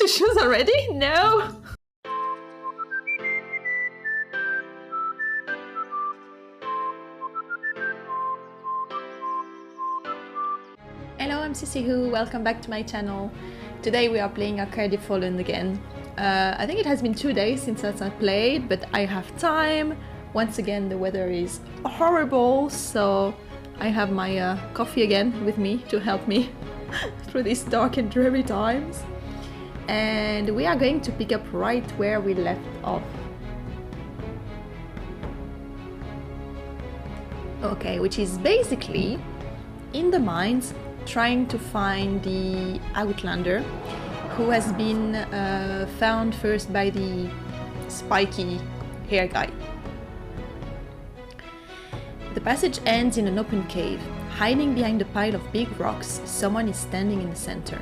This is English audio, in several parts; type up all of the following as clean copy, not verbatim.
to choose already? No! Hello, I'm Sissy, welcome back to my channel. Today we are playing Arcadia Fallen again. I think it has been 2 days since I played, but I have time. Once again the weather is horrible, so I have my coffee again with me to help me through these dark and dreary times. And we are going to pick up right where we left off. Okay, which is basically in the mines trying to find the Outlander who has been found first by the spiky hair guy. The passage ends in an open cave. Hiding behind a pile of big rocks, someone is standing in the center.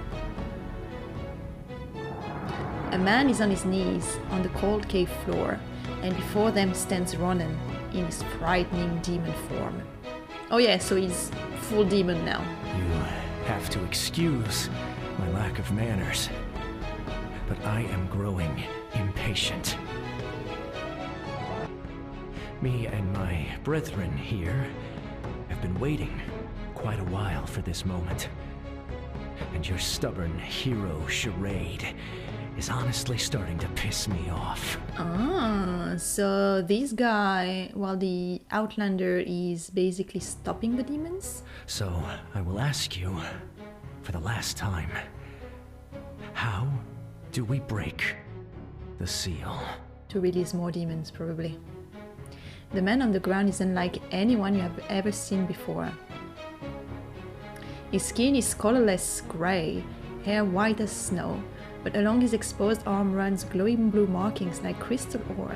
A man is on his knees on the cold cave floor, and before them stands Ronan in his frightening demon form. Oh yeah, so he's full demon now. You have to excuse my lack of manners, but I am growing impatient. Me and my brethren here have been waiting quite a while for this moment, and your stubborn hero charade is honestly starting to piss me off. Ah, so this guy, while the Outlander is basically stopping the demons? So I will ask you for the last time, how do we break the seal? To release more demons, probably. The man on the ground is unlike anyone you have ever seen before. His skin is colorless grey, hair white as snow, but along his exposed arm runs glowing blue markings like crystal ore,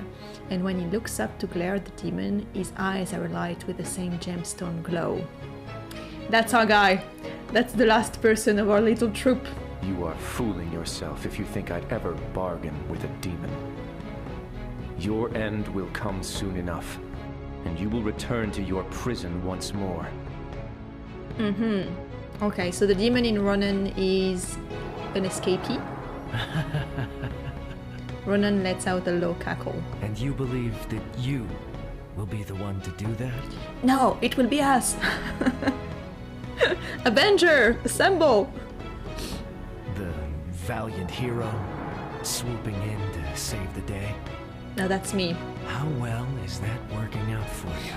and when he looks up to glare at the demon, his eyes are alight with the same gemstone glow. That's our guy. That's the last person of our little troop. You are fooling yourself if you think I'd ever bargain with a demon. Your end will come soon enough, and you will return to your prison once more. Okay, so the demon in Ronan is an escapee. Ronan lets out a low cackle. And you believe that you will be the one to do that? No, it will be us! Avenger! Assemble! The valiant hero swooping in to save the day? Now that's me. How well is that working out for you?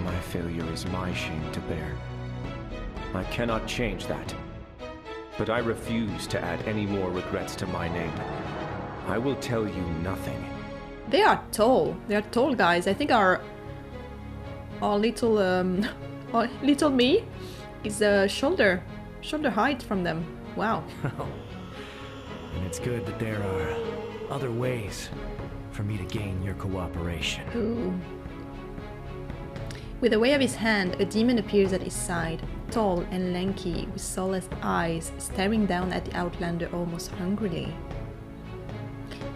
My failure is my shame to bear. I cannot change that. But I refuse to add any more regrets to my name. I will tell you nothing. They are tall. They are tall guys. I think our little our little me is a shoulder height from them. Wow. And it's good that there are other ways for me to gain your cooperation. Ooh. With a wave of his hand, a demon appears at his side, tall and lanky, with soulless eyes, staring down at the Outlander almost hungrily.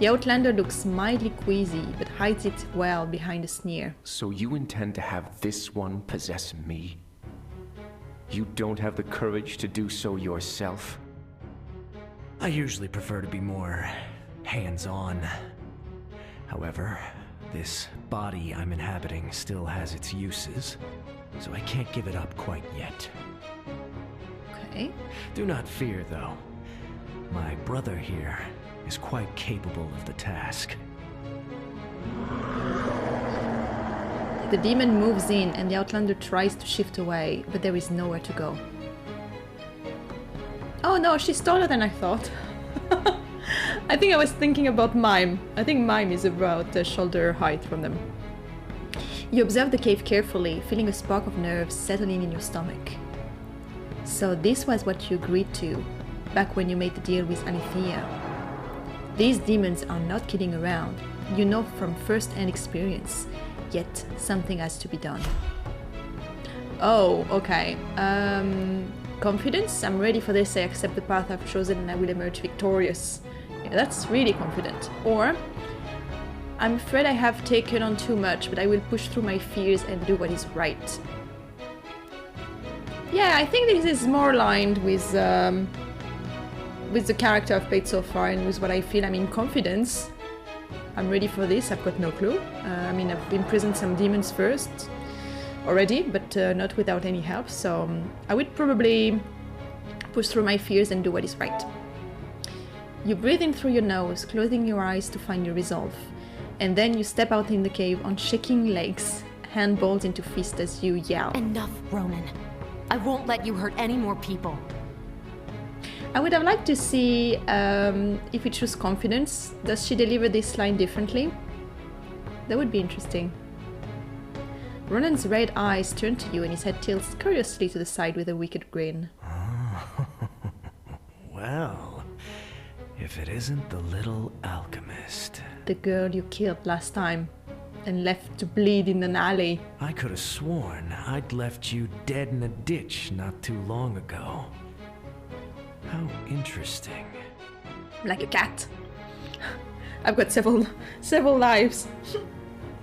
The Outlander looks mildly queasy, but hides it well behind a sneer. So you intend to have this one possess me? You don't have the courage to do so yourself? I usually prefer to be more hands-on. However, this body I'm inhabiting still has its uses, so I can't give it up quite yet. Okay. Do not fear, though. My brother here is quite capable of the task. The demon moves in and the Outlander tries to shift away, but there is nowhere to go. Oh no, she's taller than I thought. I think I was thinking about Mime. I think Mime is about the shoulder height from them. You observe the cave carefully, feeling a spark of nerves settling in your stomach. So this was what you agreed to, back when you made the deal with Alethea. These demons are not kidding around. You know from first-hand experience, yet something has to be done. Oh, okay. Confidence? I'm ready for this, I accept the path I've chosen and I will emerge victorious. Yeah, that's really confident. Or, I'm afraid I have taken on too much, but I will push through my fears and do what is right. Yeah, I think this is more aligned with the character I've played so far and with what I feel. I mean, confidence. I'm ready for this. I've got no clue. I mean, I've imprisoned some demons first already, but not without any help. So I would probably push through my fears and do what is right. You breathe in through your nose, closing your eyes to find your resolve. And then you step out in the cave on shaking legs, hand balled into fist as you yell. Enough, Ronan. I won't let you hurt any more people. I would have liked to see if we choose confidence. Does she deliver this line differently? That would be interesting. Ronan's red eyes turn to you and his head tilts curiously to the side with a wicked grin. Well, if it isn't the little alchemist. The girl you killed last time and left to bleed in an alley. I could have sworn I'd left you dead in a ditch not too long ago. How interesting. Like a cat. I've got several lives.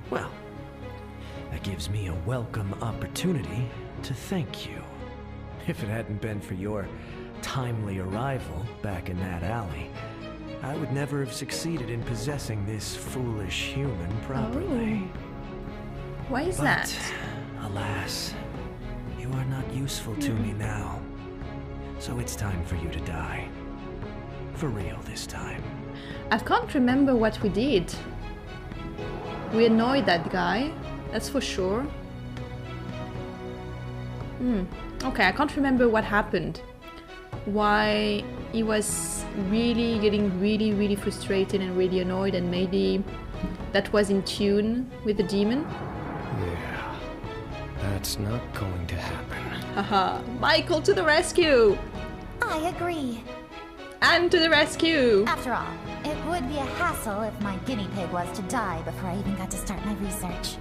Well, that gives me a welcome opportunity to thank you. If it hadn't been for your timely arrival back in that alley, I would never have succeeded in possessing this foolish human properly. Oh. Why is But, that? alas, you are not useful to me now. So it's time for you to die. For real this time. I can't remember what we did. We annoyed that guy, that's for sure. Okay, I can't remember what happened. Why he was really getting really frustrated and really annoyed, and maybe that was in tune with the demon. Yeah, that's not going to happen. Haha, Michael to the rescue! I agree. And to the rescue! After all, it would be a hassle if my guinea pig was to die before I even got to start my research.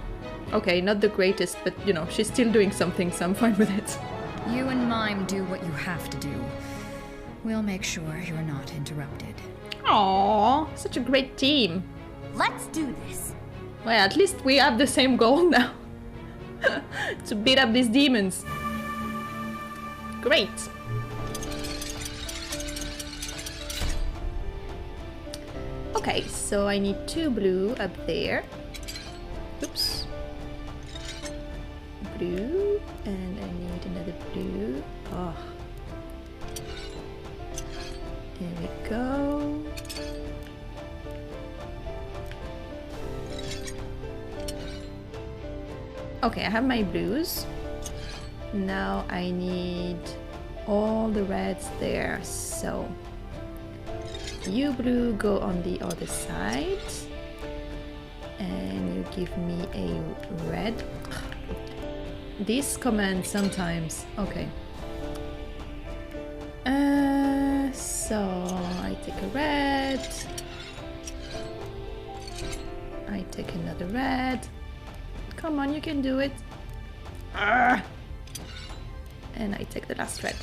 Okay, not the greatest, but you know, she's still doing something, so I'm fine with it. You and Mime do what you have to do. We'll make sure you're not interrupted. Aww, such a great team. Let's do this. Well, at least we have the same goal now. To beat up these demons. Great. Okay, so I need 2 blue up there. Oops. Blue, and I need another blue. Oh. There we go. Okay, I have my blues. Now I need all the reds there, so you blue go on the other side and you give me a red. This command sometimes. Okay. So I take a red. I take another red. Come on, you can do it. And I take the last red.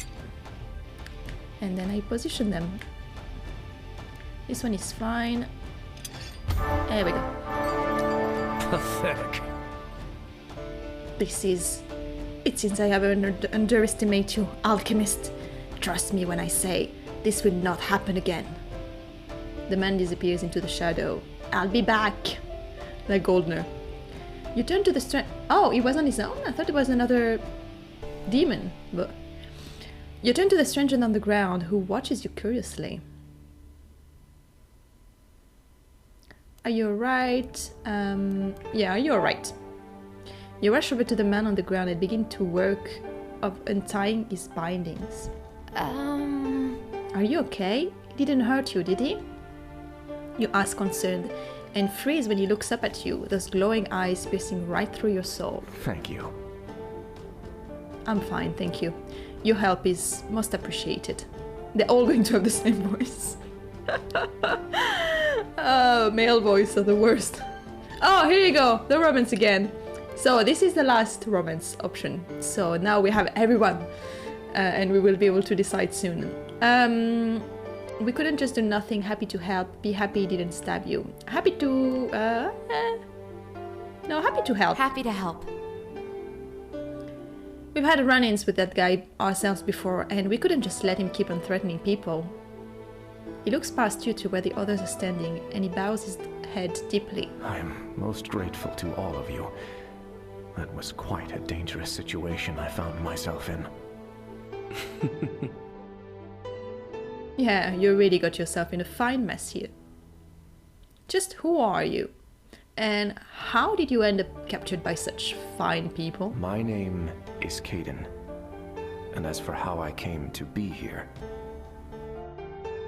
And then I position them. This one is fine. There we go. Pathetic. This is... It seems I have underestimated you, alchemist. Trust me when I say this will not happen again. The man disappears into the shadow. I'll be back. Like Goldner. You turn to the stranger. Oh, he was on his own? I thought it was another demon. But you turn to the stranger on the ground who watches you curiously. Are you alright? Yeah, you're alright. You rush over to the man on the ground and begin to work of untying his bindings. Are you okay? He didn't hurt you, did he? You ask concerned, and freeze when he looks up at you, those glowing eyes piercing right through your soul. Thank you. I'm fine, thank you. Your help is most appreciated. They're all going to have the same voice. Oh, male voice are the worst. Oh, here you go, the romance again. So this is the last romance option. So now we have everyone, and we will be able to decide soon. We couldn't just do nothing. Happy to help. Be happy he didn't stab you. Happy to... No, happy to help. Happy to help. We've had run-ins with that guy ourselves before, and we couldn't just let him keep on threatening people. He looks past you to where the others are standing, and he bows his head deeply. I am most grateful to all of you. That was quite a dangerous situation I found myself in. Yeah, you really got yourself in a fine mess here. Just who are you? And how did you end up captured by such fine people? My name is Caden. And as for how I came to be here...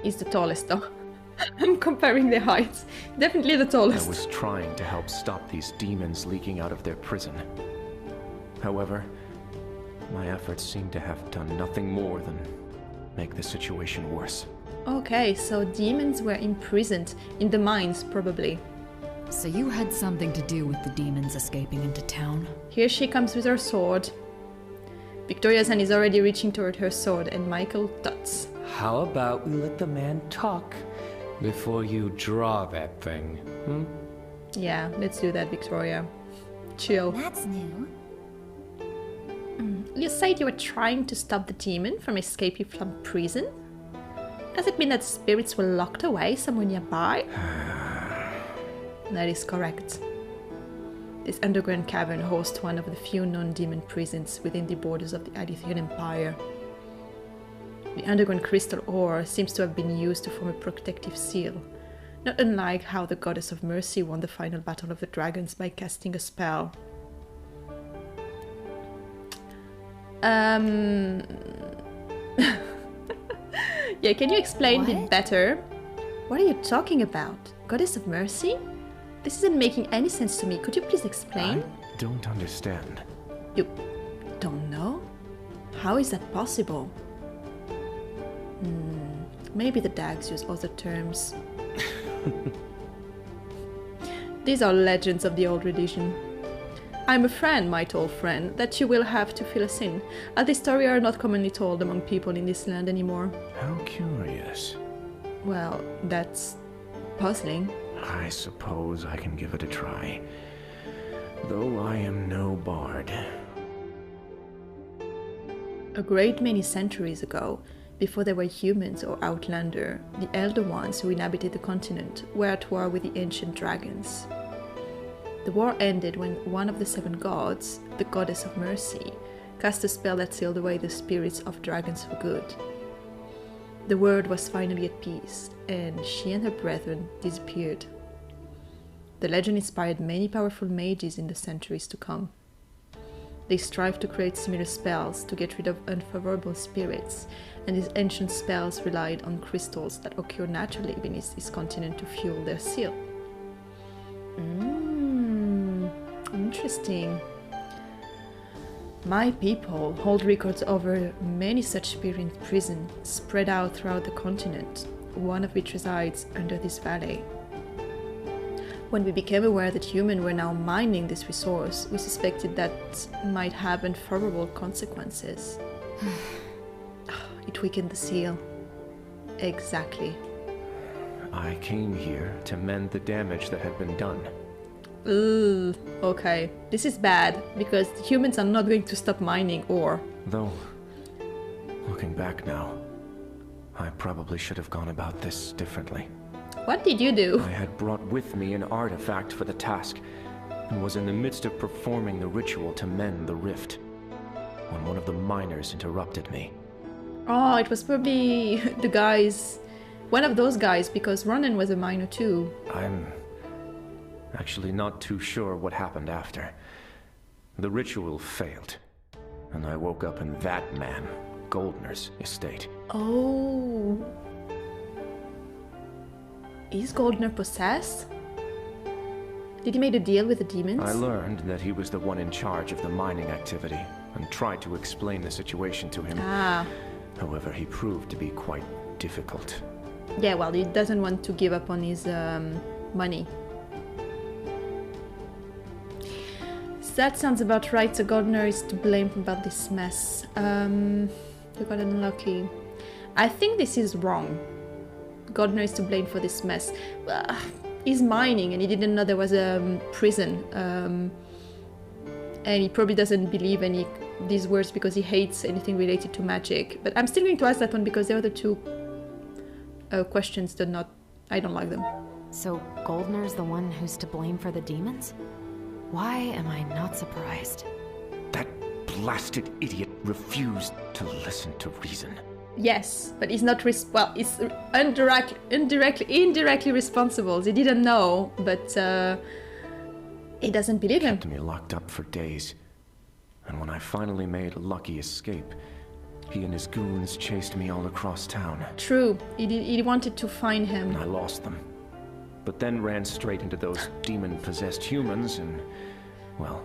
He's the tallest though. I'm comparing their heights. Definitely the tallest. I was trying to help stop these demons leaking out of their prison. However, my efforts seem to have done nothing more than make the situation worse. Okay, so demons were imprisoned in the mines, probably. So you had something to do with the demons escaping into town? Here she comes with her sword. Victoria's hand is already reaching toward her sword, and Michael dots. How about we let the man talk before you draw that thing, Yeah, let's do that, Victoria. Chill. That's new. You said you were trying to stop the demon from escaping from prison? Does it mean that spirits were locked away somewhere nearby? That is correct. This underground cavern hosts one of the few non-demon prisons within the borders of the Adithian Empire. The underground crystal ore seems to have been used to form a protective seal, not unlike how the Goddess of Mercy won the final battle of the dragons by casting a spell. Yeah, can you explain it better? What are you talking about? Goddess of Mercy? This isn't making any sense to me. Could you please explain? I don't understand. You don't know? How is that possible? Maybe the Dags use other terms. These are legends of the old religion. I'm a friend, my tall friend, that you will have to fill us in, as this story are not commonly told among people in this land anymore. How curious. Well, that's puzzling. I suppose I can give it a try. Though I am no bard. A great many centuries ago, before there were humans or outlander, the Elder Ones who inhabited the continent were at war with the ancient dragons. The war ended when one of the seven gods, the Goddess of Mercy, cast a spell that sealed away the spirits of dragons for good. The world was finally at peace, and she and her brethren disappeared. The legend inspired many powerful mages in the centuries to come. They strived to create similar spells to get rid of unfavorable spirits, and these ancient spells relied on crystals that occur naturally beneath this continent to fuel their seal. Interesting. My people hold records over many such spirits in prison spread out throughout the continent, one of which resides under this valley. When we became aware that humans were now mining this resource, we suspected that might have unfavorable consequences. It weakened the seal. Exactly. I came here to mend the damage that had been done. Ooh, okay. This is bad, because humans are not going to stop mining ore. Though, looking back now, I probably should have gone about this differently. What did you do? I had brought with me an artifact for the task, and was in the midst of performing the ritual to mend the rift, when one of the miners interrupted me. Oh, it was probably the guys, one of those guys, because Ronan was a miner too. I'm actually not too sure what happened after. The ritual failed, and I woke up in that man, Goldner's estate. Oh. Is Galdner possessed? Did he make a deal with the demons? I learned that he was the one in charge of the mining activity, and tried to explain the situation to him. Ah. However, he proved to be quite difficult. Yeah, well, he doesn't want to give up on his money. So that sounds about right. So Galdner is to blame about this mess. You got unlucky. I think this is wrong. Galdner is to blame for this mess. He's mining and he didn't know there was a prison. And he probably doesn't believe any these words because he hates anything related to magic. But I'm still going to ask that one because the other two questions I don't like them. So Goldner's the one who's to blame for the demons? Why am I not surprised? That blasted idiot refused to listen to reason. Yes, but he's not he's indirectly responsible. They didn't know, but he doesn't believe him. Kept me locked up for days. And when I finally made a lucky escape, he and his goons chased me all across town. True, he wanted to find him. And I lost them. But then ran straight into those demon-possessed humans and, well,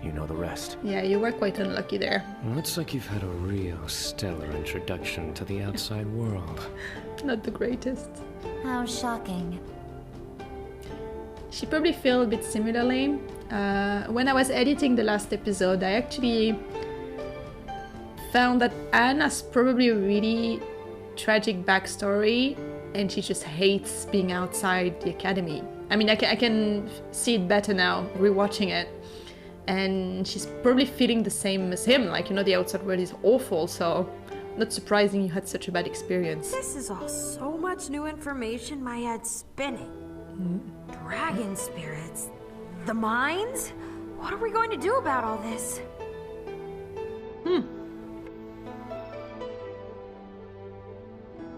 you know the rest. Yeah, you were quite unlucky there. Looks like you've had a real stellar introduction to the outside world. Not the greatest. How shocking. She probably felt a bit similarly. When I was editing the last episode, I actually found that Anna's probably a really tragic backstory, and she just hates being outside the academy. I mean, I can see it better now, rewatching it. And she's probably feeling the same as him, like, you know, the outside world is awful, so not surprising you had such a bad experience. This is all so much new information, my head's spinning. Dragon spirits? The mines? What are we going to do about all this? Oh,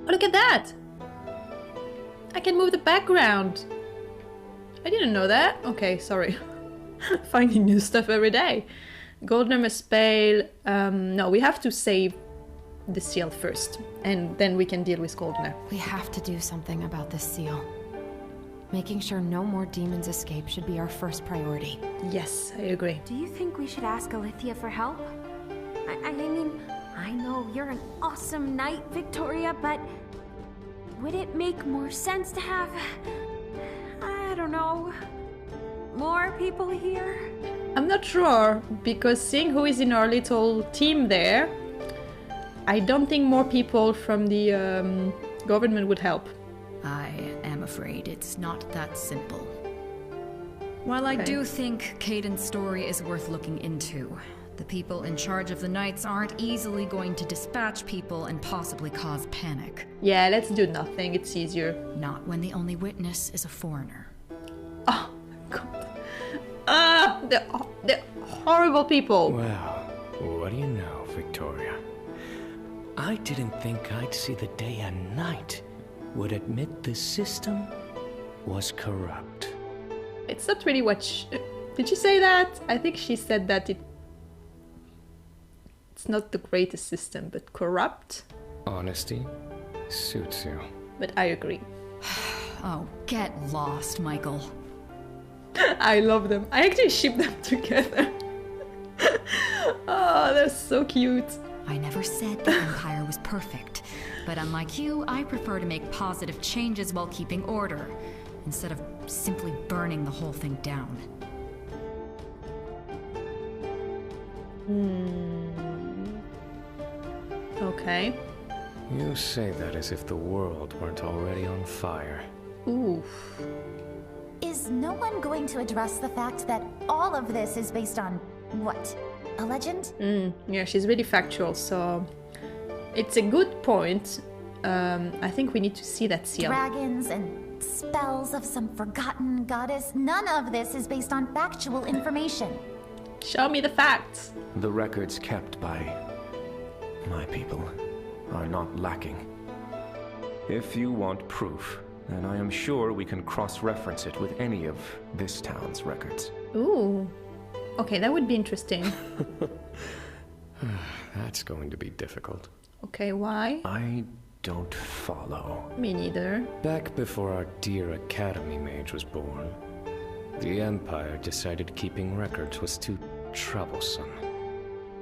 look at that! I can move the background. I didn't know that. Okay, sorry. Finding new stuff every day. Goldner must bail. No, we have to save the seal first, and then we can deal with Goldner. We have to do something about this seal. Making sure no more demons escape should be our first priority. Yes, I agree. Do you think we should ask Alethea for help? I mean, I know you're an awesome knight, Victoria, but would it make more sense to have, I don't know, more people here? I'm not sure, because seeing who is in our little team there, I don't think more people from the government would help. I am afraid it's not that simple. While I Okay. do think Caden's story is worth looking into, the people in charge of the Knights aren't easily going to dispatch people and possibly cause panic. Yeah, let's do nothing, it's easier. Not when the only witness is a foreigner. Oh, God. They're horrible people. Well, what do you know, Victoria? I didn't think I'd see the day a knight would admit the system was corrupt. It's not really what did she say that? I think she said that it's not the greatest system, but corrupt. Honesty suits you. But I agree. Oh, get lost, Michael. I love them. I actually ship them together. Oh, they're so cute. I never said the Empire was perfect, but unlike you, I prefer to make positive changes while keeping order, instead of simply burning the whole thing down. Okay. You say that as if the world weren't already on fire. Oof. Is no one going to address the fact that all of this is based on, what, a legend? Yeah, she's really factual, so it's a good point. I think we need to see that seal. Dragons and spells of some forgotten goddess. None of this is based on factual information. Show me the facts. The records kept by my people are not lacking. If you want proof, then I am sure we can cross-reference it with any of this town's records. Ooh. Okay, that would be interesting. That's going to be difficult. Okay, why? I don't follow. Me neither. Back before our dear Academy mage was born, the Empire decided keeping records was too troublesome.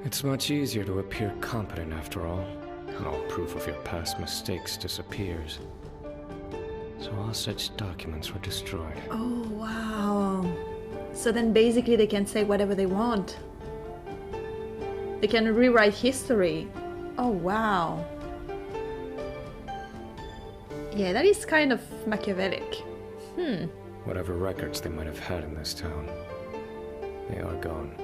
It's much easier to appear competent after all, and all proof of your past mistakes disappears. So all such documents were destroyed. Oh, wow. So then basically they can say whatever they want. They can rewrite history. Oh, wow. Yeah, that is kind of Machiavellic. Whatever records they might have had in this town, they are gone.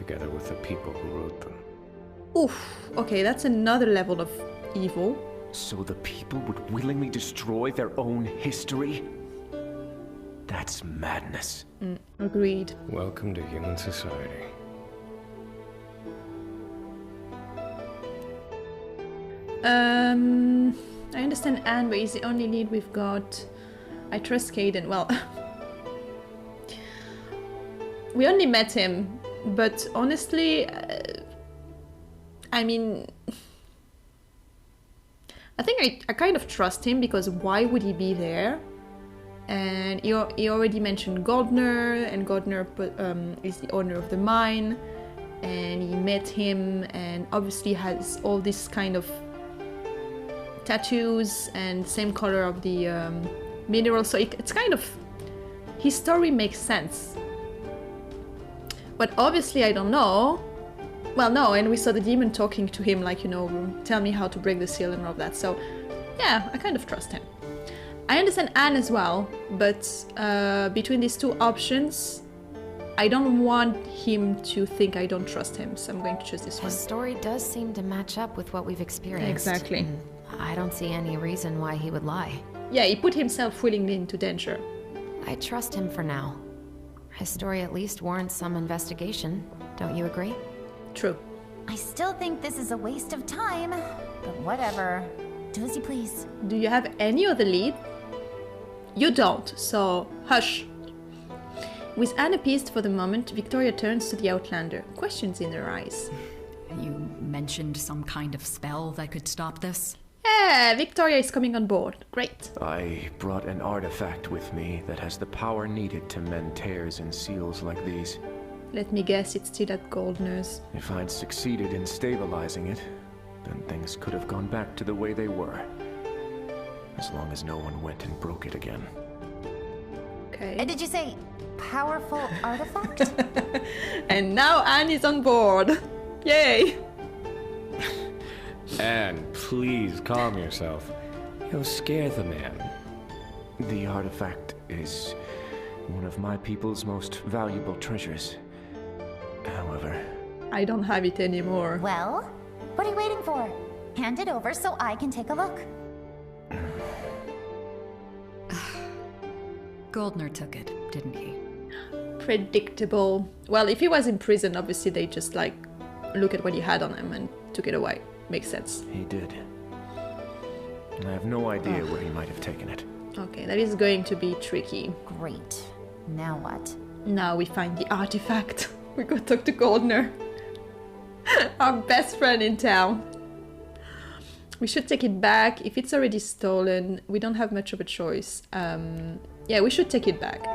together with the people who wrote them. Oof, okay, that's another level of evil. So the people would willingly destroy their own history? That's madness. Agreed. Welcome to human society. I understand Anne, but he's the only lead we've got. I trust Caden. Well, we only met him, but honestly, I mean, I think I kind of trust him, because why would he be there? And he already mentioned Galdner, and Galdner is the owner of the mine, and he met him, and obviously has all this kind of tattoos and same color of the mineral, so it's kind of, his story makes sense. But obviously I don't know. Well, no, and we saw the demon talking to him like, you know, tell me how to break the seal and all of that, so yeah, I kind of trust him. I understand Anne as well, but between these two options, I don't want him to think I don't trust him, so I'm going to choose this one. His story does seem to match up with what we've experienced. Exactly. I don't see any reason why he would lie. Yeah, he put himself willingly into danger. I trust him for now. His story at least warrants some investigation, don't you agree? True. I still think this is a waste of time, but whatever. Do as you please. Do you have any other lead? You don't, so hush. With Anne appeased for the moment, Victoria turns to the Outlander, questions in her eyes. You mentioned some kind of spell that could stop this? Yeah, Victoria is coming on board. Great. I brought an artifact with me that has the power needed to mend tears in seals like these. Let me guess, it's still at Galdner's. If I'd succeeded in stabilizing it, then things could have gone back to the way they were. As long as no one went and broke it again. Okay. Did you say powerful artifact? And now Anne is on board. Yay! Anne, please calm yourself. You'll scare the man. The artifact is one of my people's most valuable treasures. However, I don't have it anymore. Well, what are you waiting for? Hand it over so I can take a look. Galdner took it, didn't he? Predictable. Well, if he was in prison, obviously they just like look at what he had on him and took it away. Makes sense. he did. I have no idea where he might have taken it. Okay, that is going to be tricky. Great. Now what? Now we find the artifact. We go talk to Galdner. Our best friend in town. We should take it back. If it's already stolen, we don't have much of a choice. Yeah, we should take it back.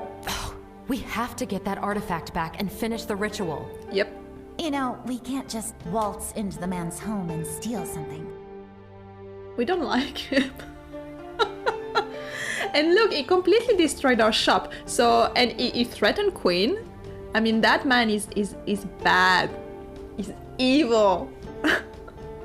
We have to get that artifact back and finish the ritual. Yep. You know, we can't just waltz into the man's home and steal something. We don't like him. And look, he completely destroyed our shop. So, and he threatened Queen. I mean, that man is bad. He's evil.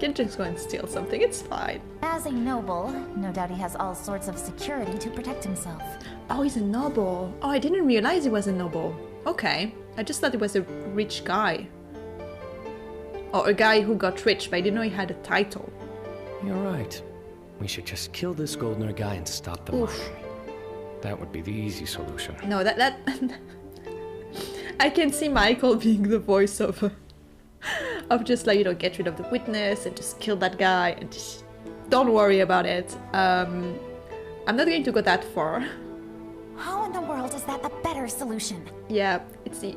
Can just go and steal something, it's fine. As a noble, no doubt he has all sorts of security to protect himself. Oh, he's a noble. Oh, I didn't realize he was a noble. Okay, I just thought he was a rich guy. Or a guy who got rich, but I didn't know he had a title. You're right. We should just kill this Galdner guy and stop the Oof. mine. That would be the easy solution. No, that I can see Michael being the voice of just like, you know, get rid of the witness and just kill that guy and just don't worry about it. I'm not going to go that far. How in the world is that a better solution? Yeah, it's the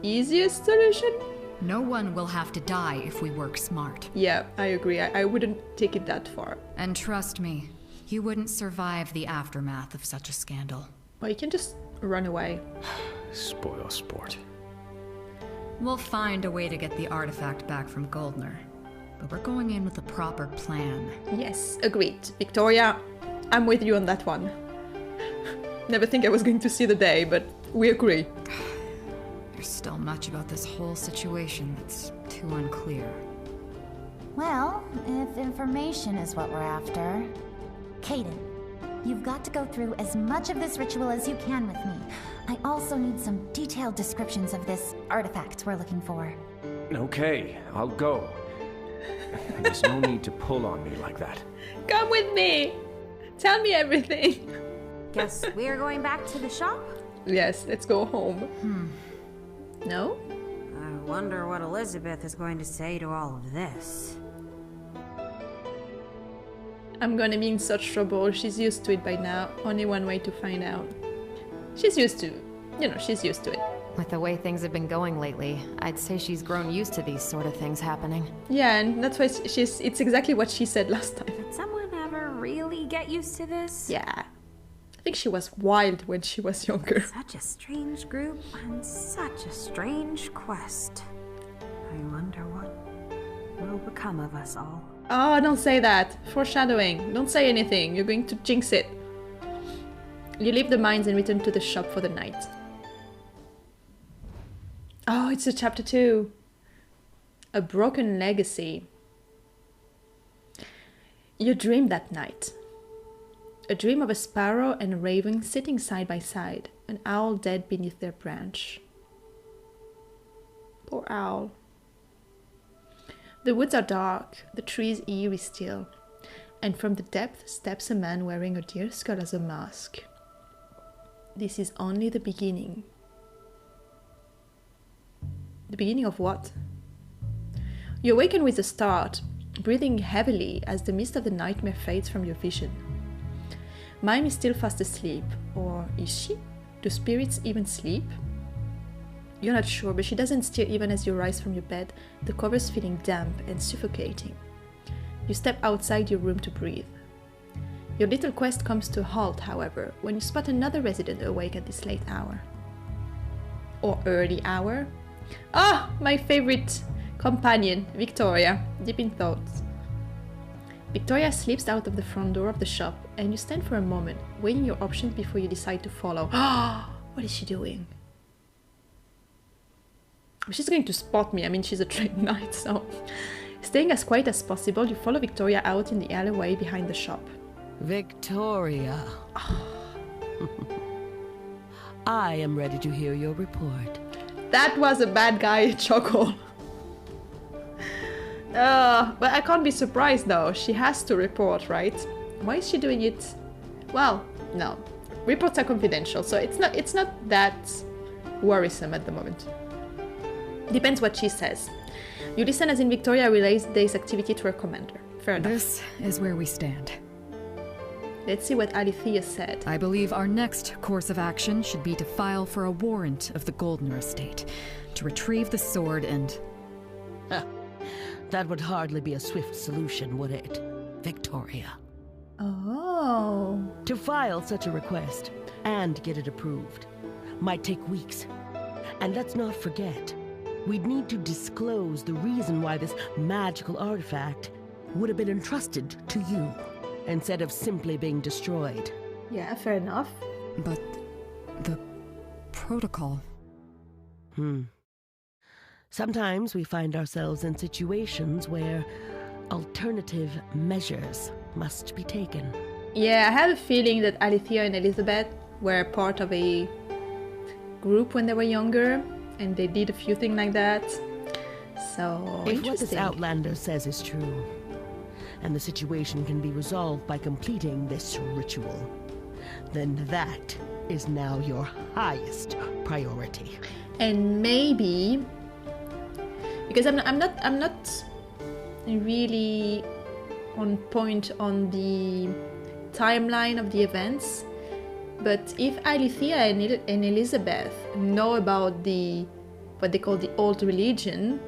easiest solution. No one will have to die if we work smart. Yeah, I agree. I wouldn't take it that far. And trust me, you wouldn't survive the aftermath of such a scandal. Well, you can just run away. Spoil sport. We'll find a way to get the artifact back from Galdner. But we're going in with a proper plan. Yes, agreed. Victoria, I'm with you on that one. Never think I was going to see the day, but we agree. There's still much about this whole situation that's too unclear. Well, if information is what we're after... Caden, you've got to go through as much of this ritual as you can with me. I also need some detailed descriptions of this artifact we're looking for. Okay, I'll go. There's no need to pull on me like that. Come with me! Tell me everything! Guess we're going back to the shop? Yes, let's go home. No? I wonder what Elizabeth is going to say to all of this. I'm gonna be in such trouble. She's used to it by now. Only one way to find out. She's used to, she's used to it. With the way things have been going lately, I'd say she's grown used to these sort of things happening. Yeah, and that's why it's exactly what she said last time. Did someone ever really get used to this? Yeah. I think she was wild when she was younger. Such a strange group and such a strange quest. I wonder what will become of us all. Oh, don't say that. Foreshadowing. Don't say anything. You're going to jinx it. You leave the mines and return to the shop for the night. Oh, it's a chapter 2. A broken legacy. You dreamed that night. A dream of a sparrow and a raven sitting side by side, an owl dead beneath their branch. Poor owl. The woods are dark, the trees eerie still, and from the depth steps a man wearing a deer skull as a mask. This is only the beginning. The beginning of what? You awaken with a start, breathing heavily as the mist of the nightmare fades from your vision. Mime is still fast asleep, or is she? Do spirits even sleep? You're not sure, but she doesn't stir even as you rise from your bed, the covers feeling damp and suffocating. You step outside your room to breathe. Your little quest comes to a halt, however, when you spot another resident awake at this late hour. Or early hour. Ah, my favorite companion, Victoria, deep in thought. Victoria slips out of the front door of the shop, and you stand for a moment, weighing your options before you decide to follow. Ah, what is she doing? She's going to spot me. I mean, she's a trained knight, so... Staying as quiet as possible, you follow Victoria out in the alleyway behind the shop. Victoria. I am ready to hear your report. That was a bad guy chuckle. But I can't be surprised though. She has to report, right? Why is she doing it? Well, no. Reports are confidential, so it's not that worrisome at the moment. Depends what she says. You listen as in Victoria relays the day's activity to her commander. Fair enough. This is where we stand. Let's see what Alethea said. I believe our next course of action should be to file for a warrant of the Goldner estate, to retrieve the sword and... That would hardly be a swift solution, would it, Victoria? Oh. To file such a request and get it approved might take weeks. And let's not forget, we'd need to disclose the reason why this magical artifact would have been entrusted to you, instead of simply being destroyed. Yeah, fair enough. But the protocol... Sometimes we find ourselves in situations where alternative measures must be taken. Yeah, I have a feeling that Alethea and Elizabeth were part of a group when they were younger, and they did a few things like that. So, if what this Outlander says is true, and the situation can be resolved by completing this ritual, then that is now your highest priority. And maybe, because I'm not really on point on the timeline of the events, but if Alethea and Elizabeth know about what they call the old religion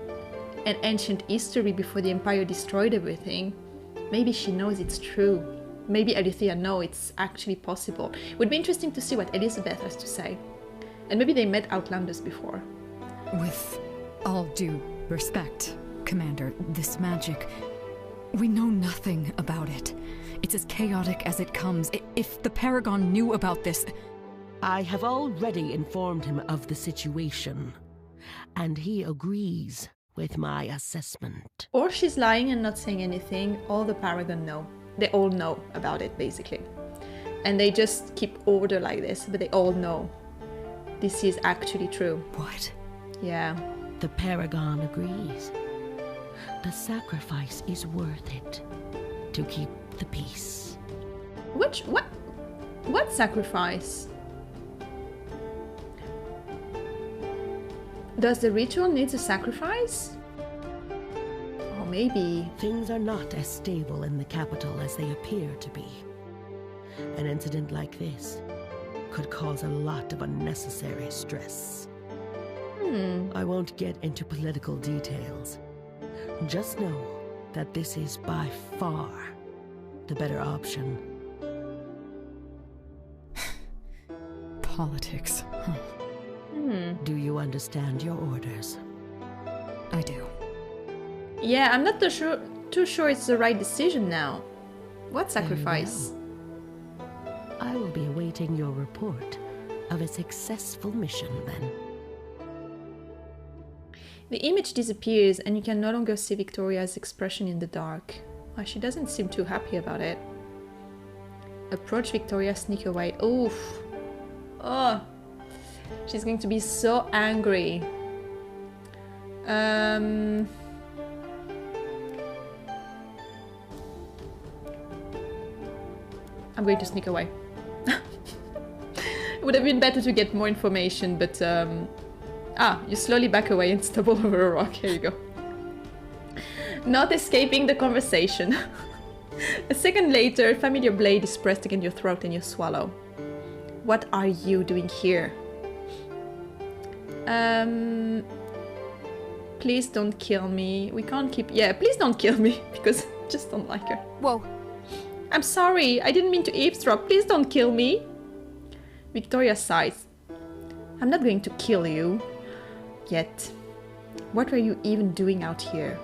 and ancient history before the Empire destroyed everything, maybe she knows it's true. Maybe Alethea knows it's actually possible. It would be interesting to see what Elizabeth has to say. And maybe they met Outlanders before. With all due respect, Commander, this magic... We know nothing about it. It's as chaotic as it comes. If the Paragon knew about this... I have already informed him of the situation, and he agrees with my assessment. Or she's lying and not saying anything. All the Paragon know. They all know about it, basically. And they just keep order like this, but they all know this is actually true. What? Yeah. The Paragon agrees. The sacrifice is worth it to keep the peace. What sacrifice? Does the ritual need a sacrifice? Or maybe... Things are not as stable in the capital as they appear to be. An incident like this could cause a lot of unnecessary stress. I won't get into political details. Just know that this is by far the better option. Politics. Huh. Do you understand your orders? I do. Yeah, I'm not too sure it's the right decision now. What sacrifice? I will be awaiting your report of a successful mission then. The image disappears and you can no longer see Victoria's expression in the dark. Oh, she doesn't seem too happy about it. Approach Victoria, sneak away. Oof. Oh. She's going to be so angry. I'm going to sneak away. It would have been better to get more information, but you slowly back away and stumble over a rock. Here you go. Not escaping the conversation. A second later, a familiar blade is pressed against your throat and you swallow. What are you doing here? Please don't kill me. We can't keep... Yeah, please don't kill me, because I just don't like her. Whoa. I'm sorry, I didn't mean to eavesdrop. Please don't kill me. Victoria sighs. I'm not going to kill you. Yet. What were you even doing out here?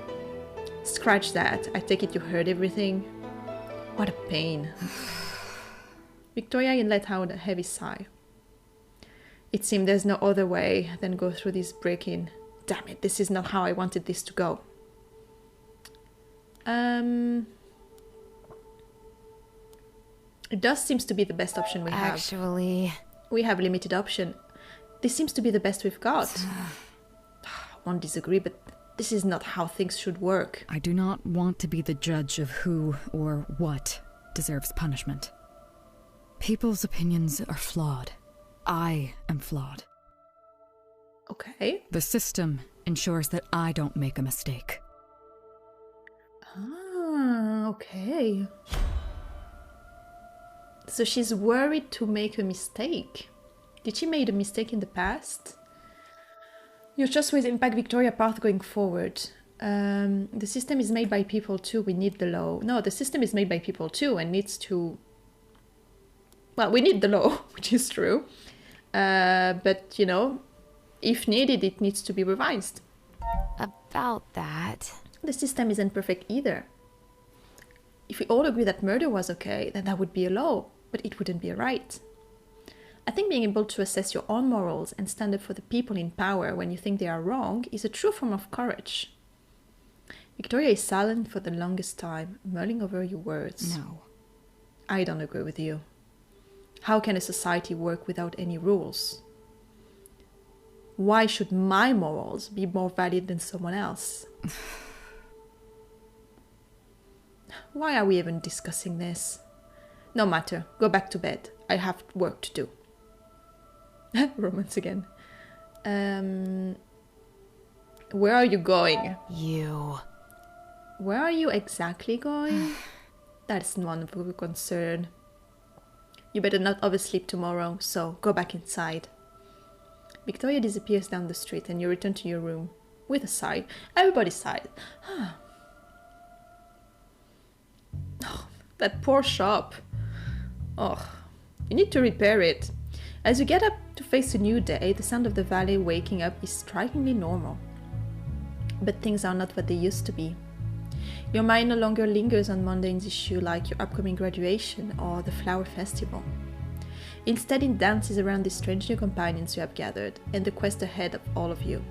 Scratch that. I take it you heard everything. What a pain. Victoria let out a heavy sigh. It seemed there's no other way than go through this break-in. Damn it, this is not how I wanted this to go. It does seem to be the best option we have. Actually... We have limited option. This seems to be the best we've got. I won't disagree, but this is not how things should work. I do not want to be the judge of who or what deserves punishment. People's opinions are flawed. I am flawed. Okay. The system ensures that I don't make a mistake. Ah, okay. So she's worried to make a mistake. Did she make a mistake in the past? Your choice will impact Victoria's path going forward. The system is made by people too. We need the law. No, the system is made by people too and needs to... Well, we need the law, which is true. But, you know, if needed, it needs to be revised. About that... The system isn't perfect either. If we all agree that murder was okay, then that would be a law, but it wouldn't be a right. I think being able to assess your own morals and stand up for the people in power when you think they are wrong is a true form of courage. Victoria is silent for the longest time, mulling over your words. No. I don't agree with you. How can a society work without any rules? Why should my morals be more valid than someone else? Why are we even discussing this? No matter, go back to bed. I have work to do. Romance again. Where are you going? You. Where are you exactly going? That's none of your concern. You better not oversleep tomorrow, so go back inside. Victoria disappears down the street and you return to your room. With a sigh. Everybody sighed. Oh, that poor shop. Oh, you need to repair it. As you get up to face a new day, the sound of the valley waking up is strikingly normal. But things are not what they used to be. Your mind no longer lingers on mundane issues like your upcoming graduation or the flower festival. Instead, it dances around the strange new companions you have gathered and the quest ahead of all of you.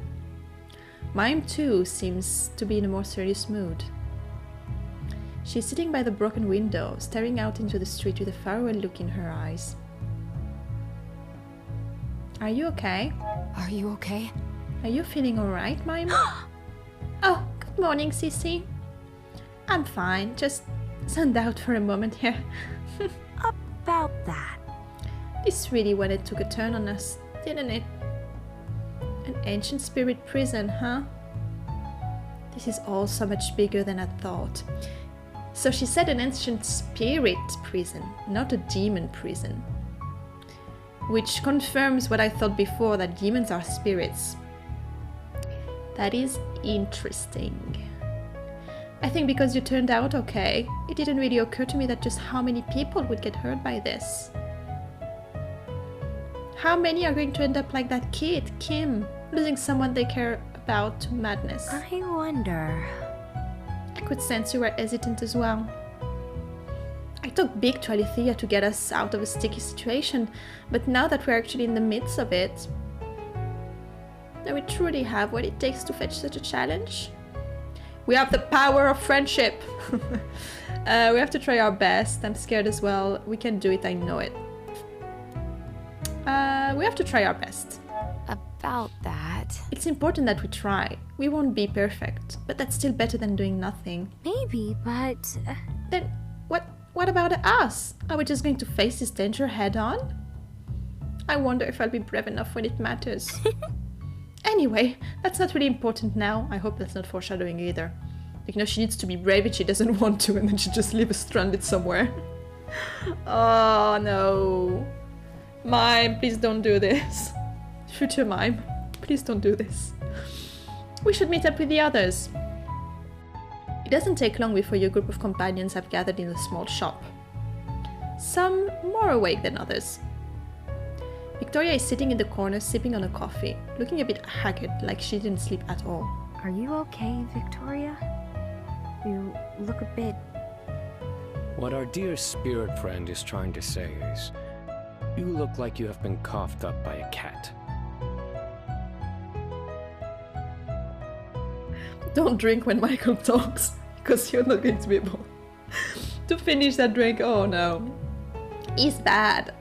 Mime, too, seems to be in a more serious mood. She's sitting by the broken window, staring out into the street with a faraway look in her eyes. Are you okay? Are you okay? Are you feeling alright, Mime? Oh, good morning, Sissy. I'm fine, just zoned out for a moment here. About that. This really when it took a turn on us, didn't it? An ancient spirit prison, huh? This is all so much bigger than I thought. So she said an ancient spirit prison, not a demon prison. Which confirms what I thought before, that demons are spirits. That is interesting. I think because you turned out okay, it didn't really occur to me that just how many people would get hurt by this. How many are going to end up like that kid, Kim, losing someone they care about to madness? I wonder. I could sense you were hesitant as well. I talked big to Alethea to get us out of a sticky situation, but now that we're actually in the midst of it, do we truly have what it takes to fetch such a challenge? We have the power of friendship. We have to try our best. I'm scared as well. We can do it, I know it. We have to try our best. About that... It's important that we try. We won't be perfect, but that's still better than doing nothing. Maybe, but... Then what about us? Are we just going to face this danger head on? I wonder if I'll be brave enough when it matters. Anyway, that's not really important now. I hope that's not foreshadowing either. Like, you know, she needs to be brave and she doesn't want to, and then she just leaves us stranded somewhere. Oh no. Mime, please don't do this. Future Mime, please don't do this. We should meet up with the others. It doesn't take long before your group of companions have gathered in a small shop. Some more awake than others. Victoria is sitting in the corner sipping on a coffee, looking a bit haggard, like she didn't sleep at all. Are you okay, Victoria? You look a bit... What our dear spirit friend is trying to say is, you look like you have been coughed up by a cat. Don't drink when Michael talks, because you're not going to be able to finish that drink. Oh no. He's bad.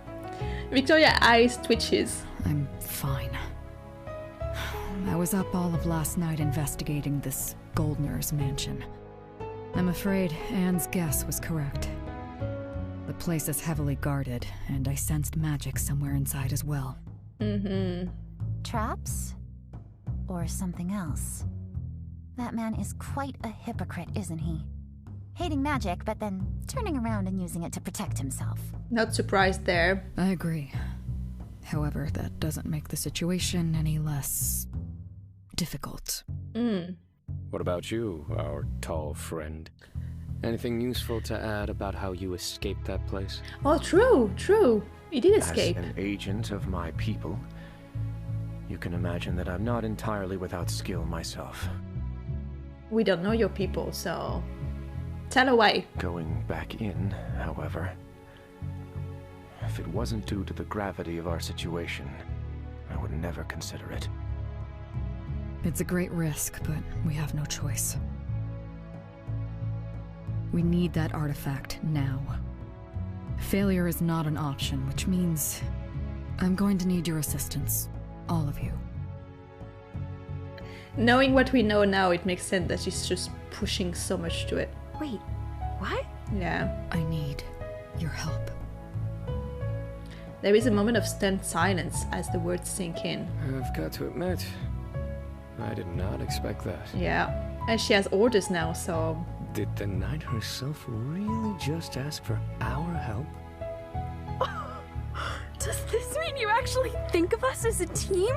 Victoria's eyes twitches. I'm fine. I was up all of last night investigating this Goldner's mansion. I'm afraid Anne's guess was correct. The place is heavily guarded, and I sensed magic somewhere inside as well. Traps? Or something else? That man is quite a hypocrite, isn't he? Hating magic, but then turning around and using it to protect himself. Not surprised there. I agree. However, that doesn't make the situation any less... difficult. What about you, our tall friend? Anything useful to add about how you escaped that place? Oh, true. He did escape. As an agent of my people, you can imagine that I'm not entirely without skill myself. We don't know your people, so... tell away. Going back in, however, if it wasn't due to the gravity of our situation, I would never consider it. It's a great risk, but we have no choice. We need that artifact now. Failure is not an option, which means I'm going to need your assistance. All of you. Knowing what we know now, it makes sense that she's just pushing so much to it. Wait, what? Yeah. I need your help. There is a moment of stunned silence as the words sink in. I've got to admit, I did not expect that. Yeah. And she has orders now, so... Did the knight herself really just ask for our help? Does this mean you actually think of us as a team?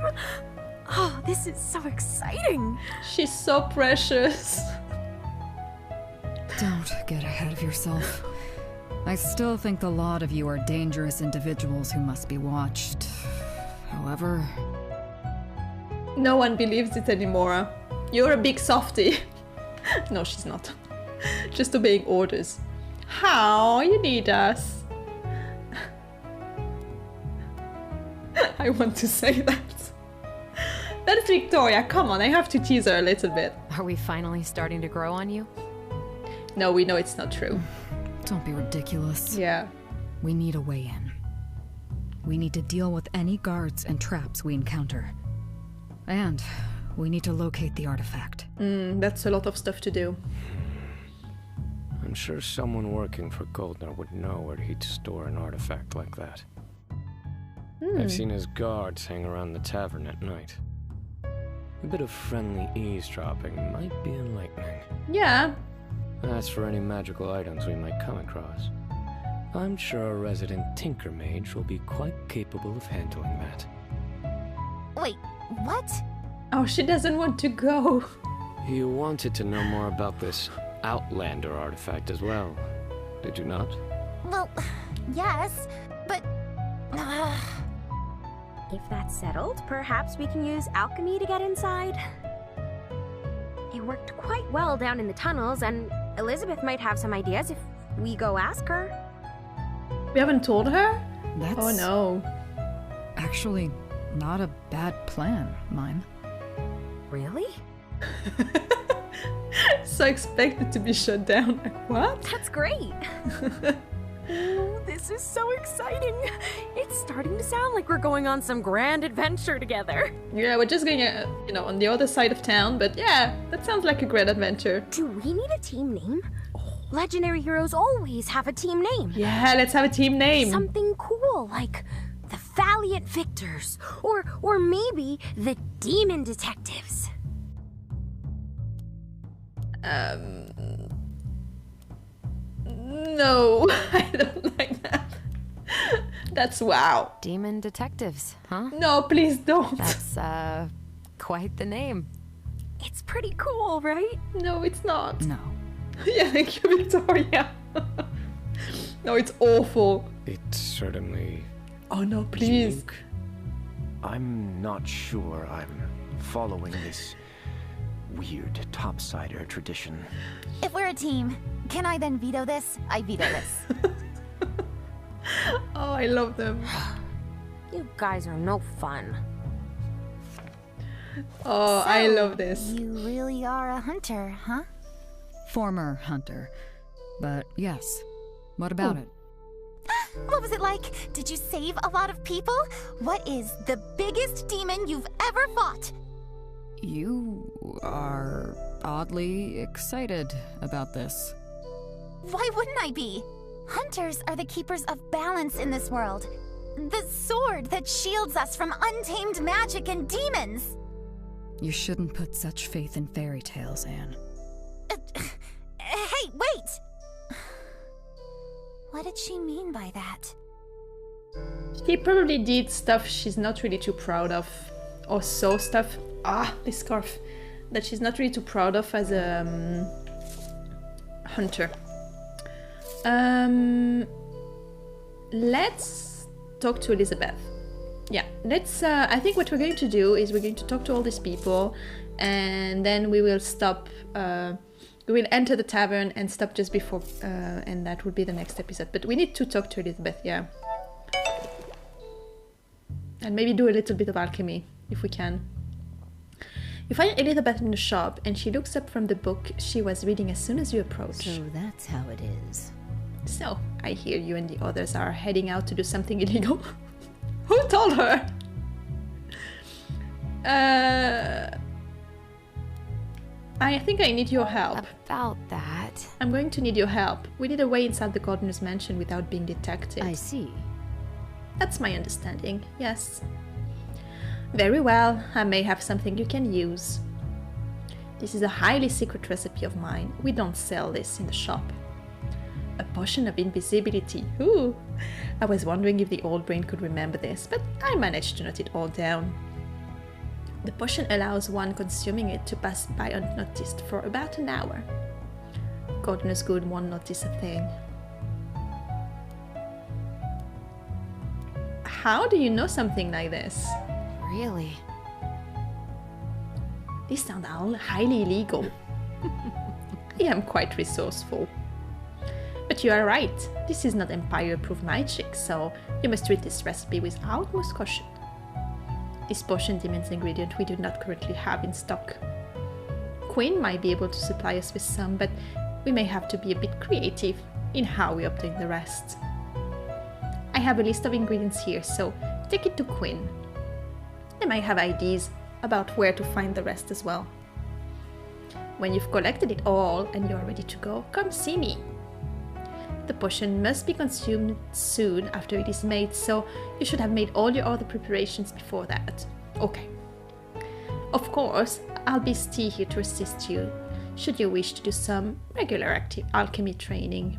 Oh, this is so exciting! She's so precious. Don't get ahead of yourself. I still think the lot of you are dangerous individuals who must be watched. However... No one believes it anymore. You're a big softie. No, she's not. Just obeying orders. How? You need us. I want to say that. That's Victoria. Come on, I have to tease her a little bit. Are we finally starting to grow on you? No, we know it's not true. Don't be ridiculous. Yeah. We need a way in. We need to deal with any guards and traps we encounter. And We need to locate the artifact. That's a lot of stuff to do. I'm sure someone working for Galdra would know where he'd store an artifact like that. I've seen his guards hang around the tavern at night. A bit of friendly eavesdropping might be enlightening. Yeah. As for any magical items we might come across, I'm sure a resident Tinker Mage will be quite capable of handling that. Wait, what? Oh, she doesn't want to go. You wanted to know more about this Outlander artifact as well, did you not? Well, yes, but... If that's settled, perhaps we can use alchemy to get inside. It worked quite well down in the tunnels, and Elizabeth might have some ideas if we go ask her. We haven't told her? That's... Oh no. Actually, not a bad plan, Mime. Really? So expected to be shut down. Like, what? That's great! Ooh, this is so exciting! It's starting to sound like we're going on some grand adventure together. Yeah, we're just going, on the other side of town, but yeah, that sounds like a great adventure. Do we need a team name? Legendary heroes always have a team name. Yeah, let's have a team name. Something cool, like the Valiant Victors, or maybe the Demon Detectives. No, I don't like that. That's wow. Demon Detectives, huh? No, please don't. That's, quite the name. It's pretty cool, right? No, it's not. No. Yeah, thank you, Victoria. No, it's awful. It's certainly... Oh no, please. Unique. I'm not sure I'm following this weird topsider tradition. If we're a team, can I then veto this? I veto this. Oh, I love them. You guys are no fun. Oh, So, I love this. You really are a hunter, huh? Former hunter. But yes. What about it? What was it like? Did you save a lot of people? What is the biggest demon you've ever fought? You are oddly excited about this. Why wouldn't I be? Hunters are the keepers of balance in this world. The sword that shields us from untamed magic and demons. You shouldn't put such faith in fairy tales, Anne. Hey, wait! What did she mean by that? She probably did stuff she's not really too proud of. Or saw stuff. This scarf. That she's not really too proud of as a hunter. Let's talk to Elizabeth. Yeah, let's. I think what we're going to do is we're going to talk to all these people, and then we will stop. We will enter the tavern and stop just before, and that will be the next episode. But we need to talk to Elizabeth, yeah, and maybe do a little bit of alchemy if we can. You find Elizabeth in the shop, and she looks up from the book she was reading as soon as you approach. So that's how it is. So, I hear you and the others are heading out to do something illegal. Who told her? I think I need your help. About that... I'm going to need your help. We need a way inside the gardener's mansion without being detected. I see. That's my understanding, yes. Very well, I may have something you can use. This is a highly secret recipe of mine. We don't sell this in the shop. A potion of invisibility. Ooh! I was wondering if the old brain could remember this, but I managed to note it all down. The potion allows one consuming it to pass by unnoticed for about an hour. Gardener's Good won't notice a thing. How do you know something like this? Really? These sound all highly illegal. I am quite resourceful. But you are right, this is not Empire-approved magic, so you must treat this recipe with utmost caution. This potion demands an ingredient we do not currently have in stock. Quinn might be able to supply us with some, but we may have to be a bit creative in how we obtain the rest. I have a list of ingredients here, so take it to Quinn. They might have ideas about where to find the rest as well. When you've collected it all and you're ready to go, come see me. The potion must be consumed soon after it is made, so you should have made all your other preparations before that. Okay. Of course, I'll be still here to assist you, should you wish to do some regular active alchemy training.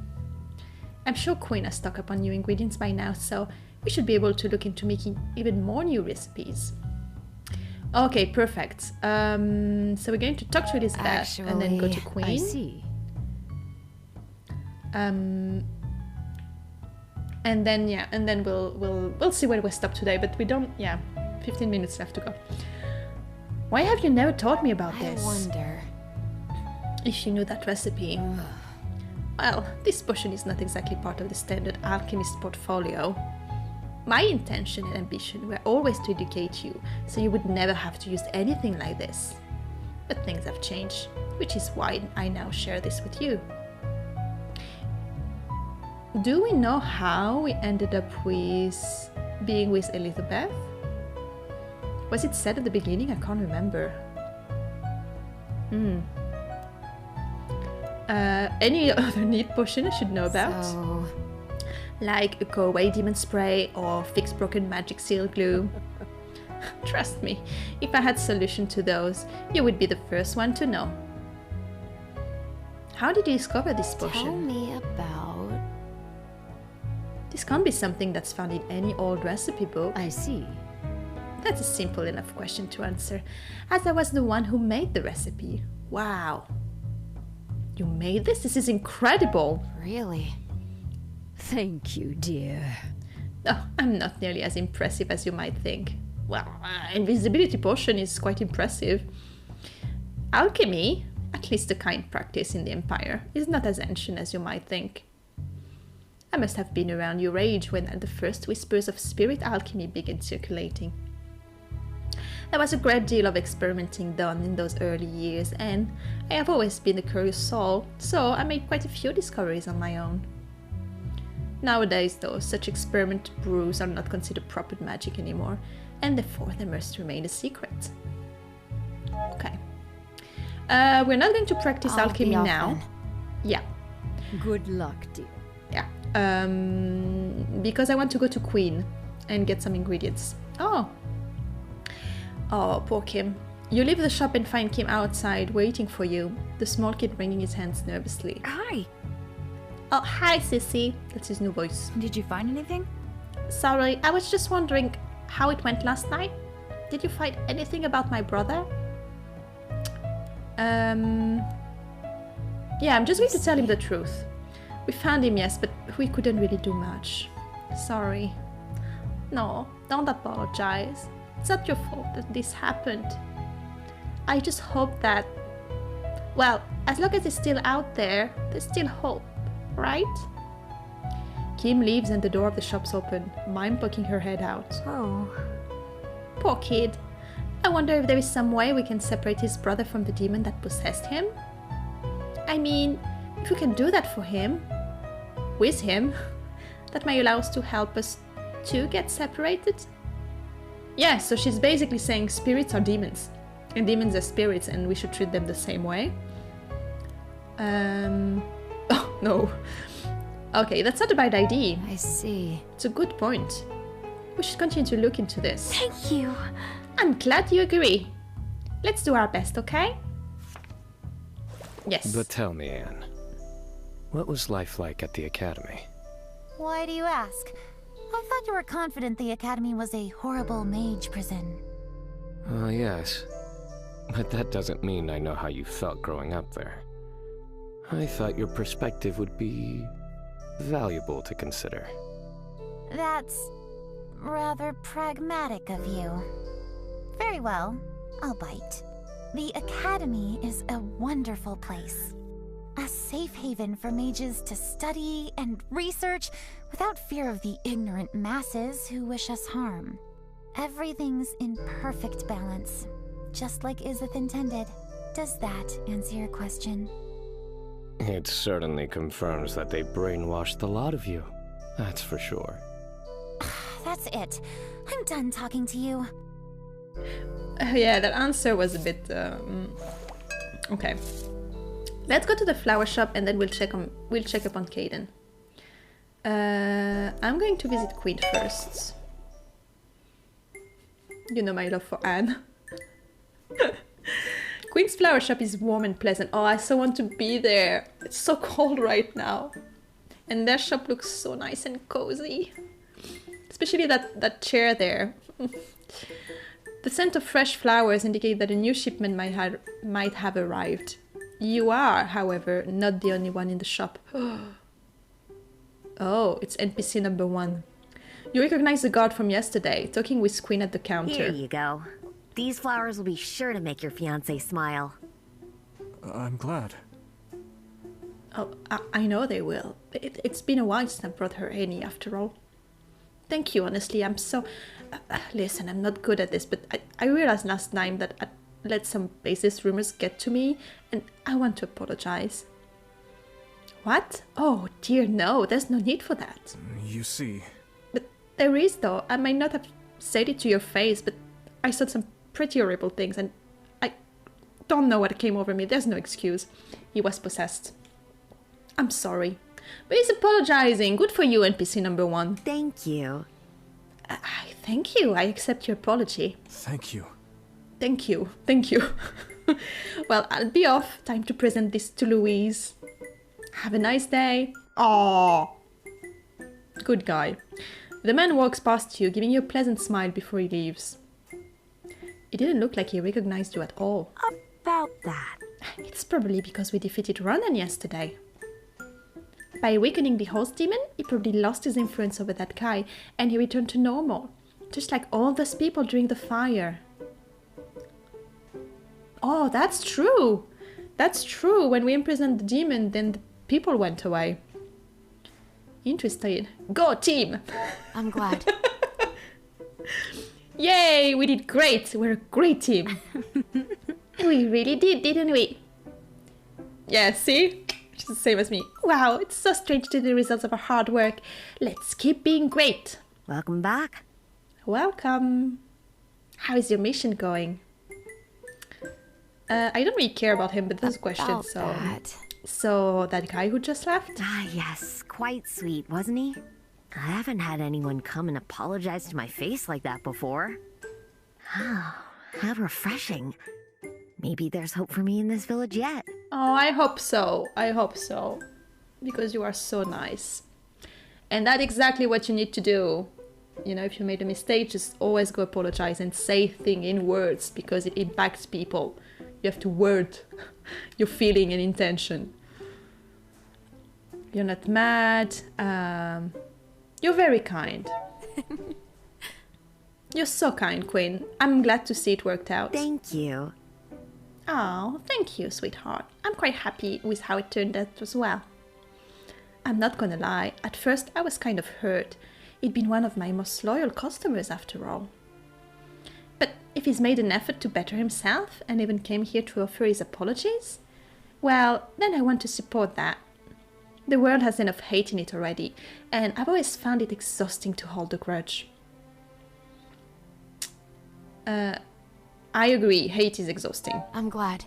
I'm sure Quinn has stocked up on new ingredients by now, so we should be able to look into making even more new recipes. Okay, perfect. So we're going to talk to Elizabeth and then go to Queen. I see. And then we'll see where we stop today. But we don't. 15 minutes left to go. Why have you never taught me about this? I wonder if you knew that recipe. Well, this potion is not exactly part of the standard alchemist portfolio. My intention and ambition were always to educate you, so you would never have to use anything like this. But things have changed, which is why I now share this with you. Do we know how we ended up with being with Elizabeth? Was it said at the beginning? I can't remember. Any other neat potion I should know about? So... like a go away demon spray or fix broken magic seal glue. Trust me, if I had solution to those, you would be the first one to know. How did you discover this potion? Tell me about... This can't be something that's found in any old recipe book. I see. That's a simple enough question to answer, as I was the one who made the recipe. Wow. You made this? This is incredible. Really? Thank you, dear. Oh, I'm not nearly as impressive as you might think. Well, invisibility potion is quite impressive. Alchemy, at least the kind practiced in the Empire, is not as ancient as you might think. I must have been around your age when the first whispers of spirit alchemy began circulating. There was a great deal of experimenting done in those early years, and I have always been a curious soul, so I made quite a few discoveries on my own. Nowadays, though, such experimental brews are not considered proper magic anymore, and therefore they must remain a secret. Okay. We're not going to practice alchemy now. Yeah. Good luck, dear. Yeah. Because I want to go to Queen and get some ingredients. Oh, poor Kim. You leave the shop and find Kim outside waiting for you, the small kid wringing his hands nervously. Hi. Oh, hi, Sissy. That's his new voice. Did you find anything? Sorry, I was just wondering how it went last night. Did you find anything about my brother? Yeah, I'm just going to tell him the truth. We found him, yes, but we couldn't really do much. Sorry. No, don't apologize. It's not your fault that this happened. I just hope that... Well, as long as he's still out there, there's still hope, right? Kim leaves and the door of the shop's open, Mime poking her head out. Oh. Poor kid. I wonder if there is some way we can separate his brother from the demon that possessed him? I mean, if we can do that for him, with him, that may allow us to help us to get separated? Yeah, so she's basically saying spirits are demons, and demons are spirits, and we should treat them the same way. Oh, no. Okay, that's not a bad idea. I see. It's a good point. We should continue to look into this. Thank you. I'm glad you agree. Let's do our best, okay? Yes. But tell me, Anne, what was life like at the Academy? Why do you ask? I thought you were confident the Academy was a horrible mage prison. Yes. But that doesn't mean I know how you felt growing up there. I thought your perspective would be valuable to consider. That's rather pragmatic of you. Very well, I'll bite. The Academy is a wonderful place. A safe haven for mages to study and research without fear of the ignorant masses who wish us harm. Everything's in perfect balance, just like Izith intended. Does that answer your question? It certainly confirms that they brainwashed the lot of you. That's for sure. That's it. I'm done talking to you. Yeah, that answer was a bit... Okay. Let's go to the flower shop and then we'll check up on Caden. I'm going to visit Queen first. You know my love for Anne. Queen's flower shop is warm and pleasant. Oh, I so want to be there. It's so cold right now. And their shop looks so nice and cozy. Especially that chair there. The scent of fresh flowers indicate that a new shipment might have arrived. You are, however, not the only one in the shop. Oh, it's NPC number 1. You recognize the guard from yesterday, talking with Queen at the counter. Here you go. These flowers will be sure to make your fiancé smile. I'm glad. Oh, I know they will. It's been a while since I brought her any, after all. Thank you, honestly, I'm so... listen, I'm not good at this, but I realized last time that I let some baseless rumors get to me, and I want to apologize. What? Oh, dear, no, there's no need for that. You see... But there is, though. I might not have said it to your face, but I said some pretty horrible things, and I don't know what came over me. There's no excuse. He was possessed. I'm sorry. But he's apologizing. Good for you, NPC number 1. Thank you. Thank you. I accept your apology. Thank you. Thank you. Thank you. Well, I'll be off. Time to present this to Louise. Have a nice day. Aww. Good guy. The man walks past you, giving you a pleasant smile before he leaves. It didn't look like he recognized you at all. About that. It's probably because we defeated Ronan yesterday. By awakening the host demon, he probably lost his influence over that guy and he returned to normal. Just like all those people during the fire. Oh, that's true! That's true. When we imprisoned the demon, then the people went away. Interesting. Go, team! I'm glad. Yay! We did great! We're a great team. We really did, didn't we? Yeah, see? She's the same as me. Wow, it's so strange to see the results of our hard work. Let's keep being great. Welcome back. Welcome. How is your mission going? I don't really care about him, but this is a question, so... That. So, that guy who just left? Ah, yes. Quite sweet, wasn't he? I haven't had anyone come and apologize to my face like that before. Oh, how refreshing. Maybe there's hope for me in this village yet. Oh, I hope so. I hope so. Because you are so nice. And that's exactly what you need to do. You know, if you made a mistake, just always go apologize and say things in words because it impacts people. You have to word your feeling and intention. You're not mad. You're very kind. You're so kind, Queen. I'm glad to see it worked out. Thank you. Oh, thank you, sweetheart. I'm quite happy with how it turned out as well. I'm not gonna lie, at first I was kind of hurt. He'd been one of my most loyal customers after all. But if he's made an effort to better himself and even came here to offer his apologies, well, then I want to support that. The world has enough hate in it already, and I've always found it exhausting to hold a grudge. I agree, hate is exhausting. I'm glad.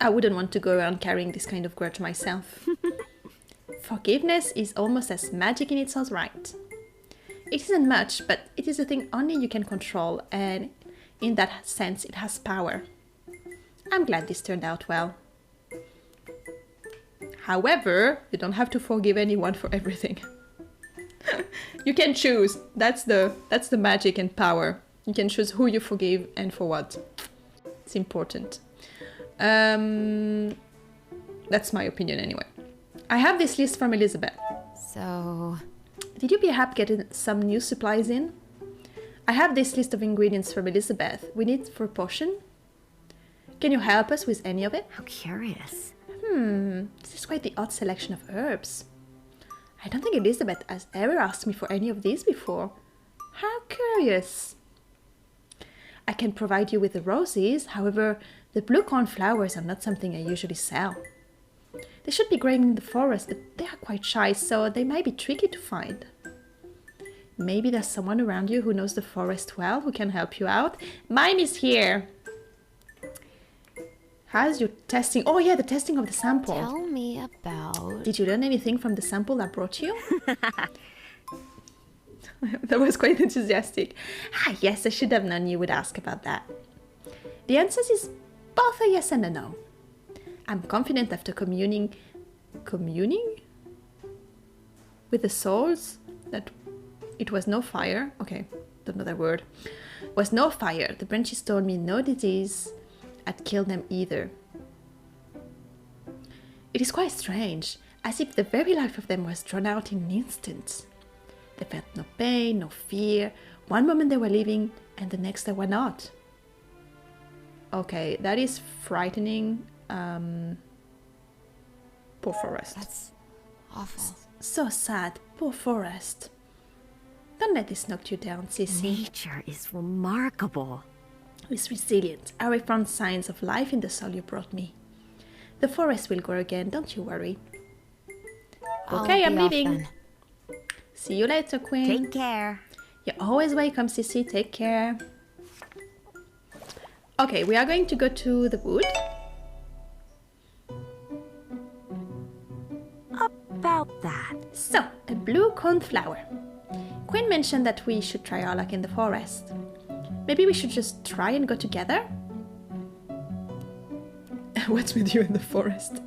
I wouldn't want to go around carrying this kind of grudge myself. Forgiveness is almost as magic in its own right. It isn't much, but it is a thing only you can control, and in that sense it has power. I'm glad this turned out well. However, you don't have to forgive anyone for everything. You can choose. That's the magic and power. You can choose who you forgive and for what. It's important. That's my opinion anyway. I have this list from Elizabeth. So... Did you perhaps get some new supplies in? I have this list of ingredients from Elizabeth. We need for a potion. Can you help us with any of it? How curious. This is quite the odd selection of herbs. I don't think Elizabeth has ever asked me for any of these before. How curious. I can provide you with the roses, however, the blue cornflowers are not something I usually sell. They should be growing in the forest, but they are quite shy, so they might be tricky to find. Maybe there's someone around you who knows the forest well, who can help you out. Mime is here. How's your testing? Oh yeah, the testing of the sample. Tell me about... Did you learn anything from the sample I brought you? That was quite enthusiastic. Ah yes, I should have known you would ask about that. The answer is both a yes and a no. I'm confident after communing with the souls that it was no fire. Okay, don't know that word. Was no fire. The branches told me no disease had killed them either. It is quite strange, as if the very life of them was drawn out in an instant. They felt no pain, no fear. One moment they were living, and the next they were not. Okay, that is frightening. Poor forest. That's awful. So sad. Poor forest. Don't let this knock you down, Sissy. Nature is remarkable. It's resilient. I found signs of life in the soul you brought me. The forest will grow again, don't you worry. Okay, I'm leaving. See you later, Queen. Take care. You're always welcome, Sissy. Take care. Okay, we are going to go to the wood. About that. So, a blue cornflower. Quinn mentioned that we should try our luck in the forest. Maybe we should just try and go together? What's with you in the forest?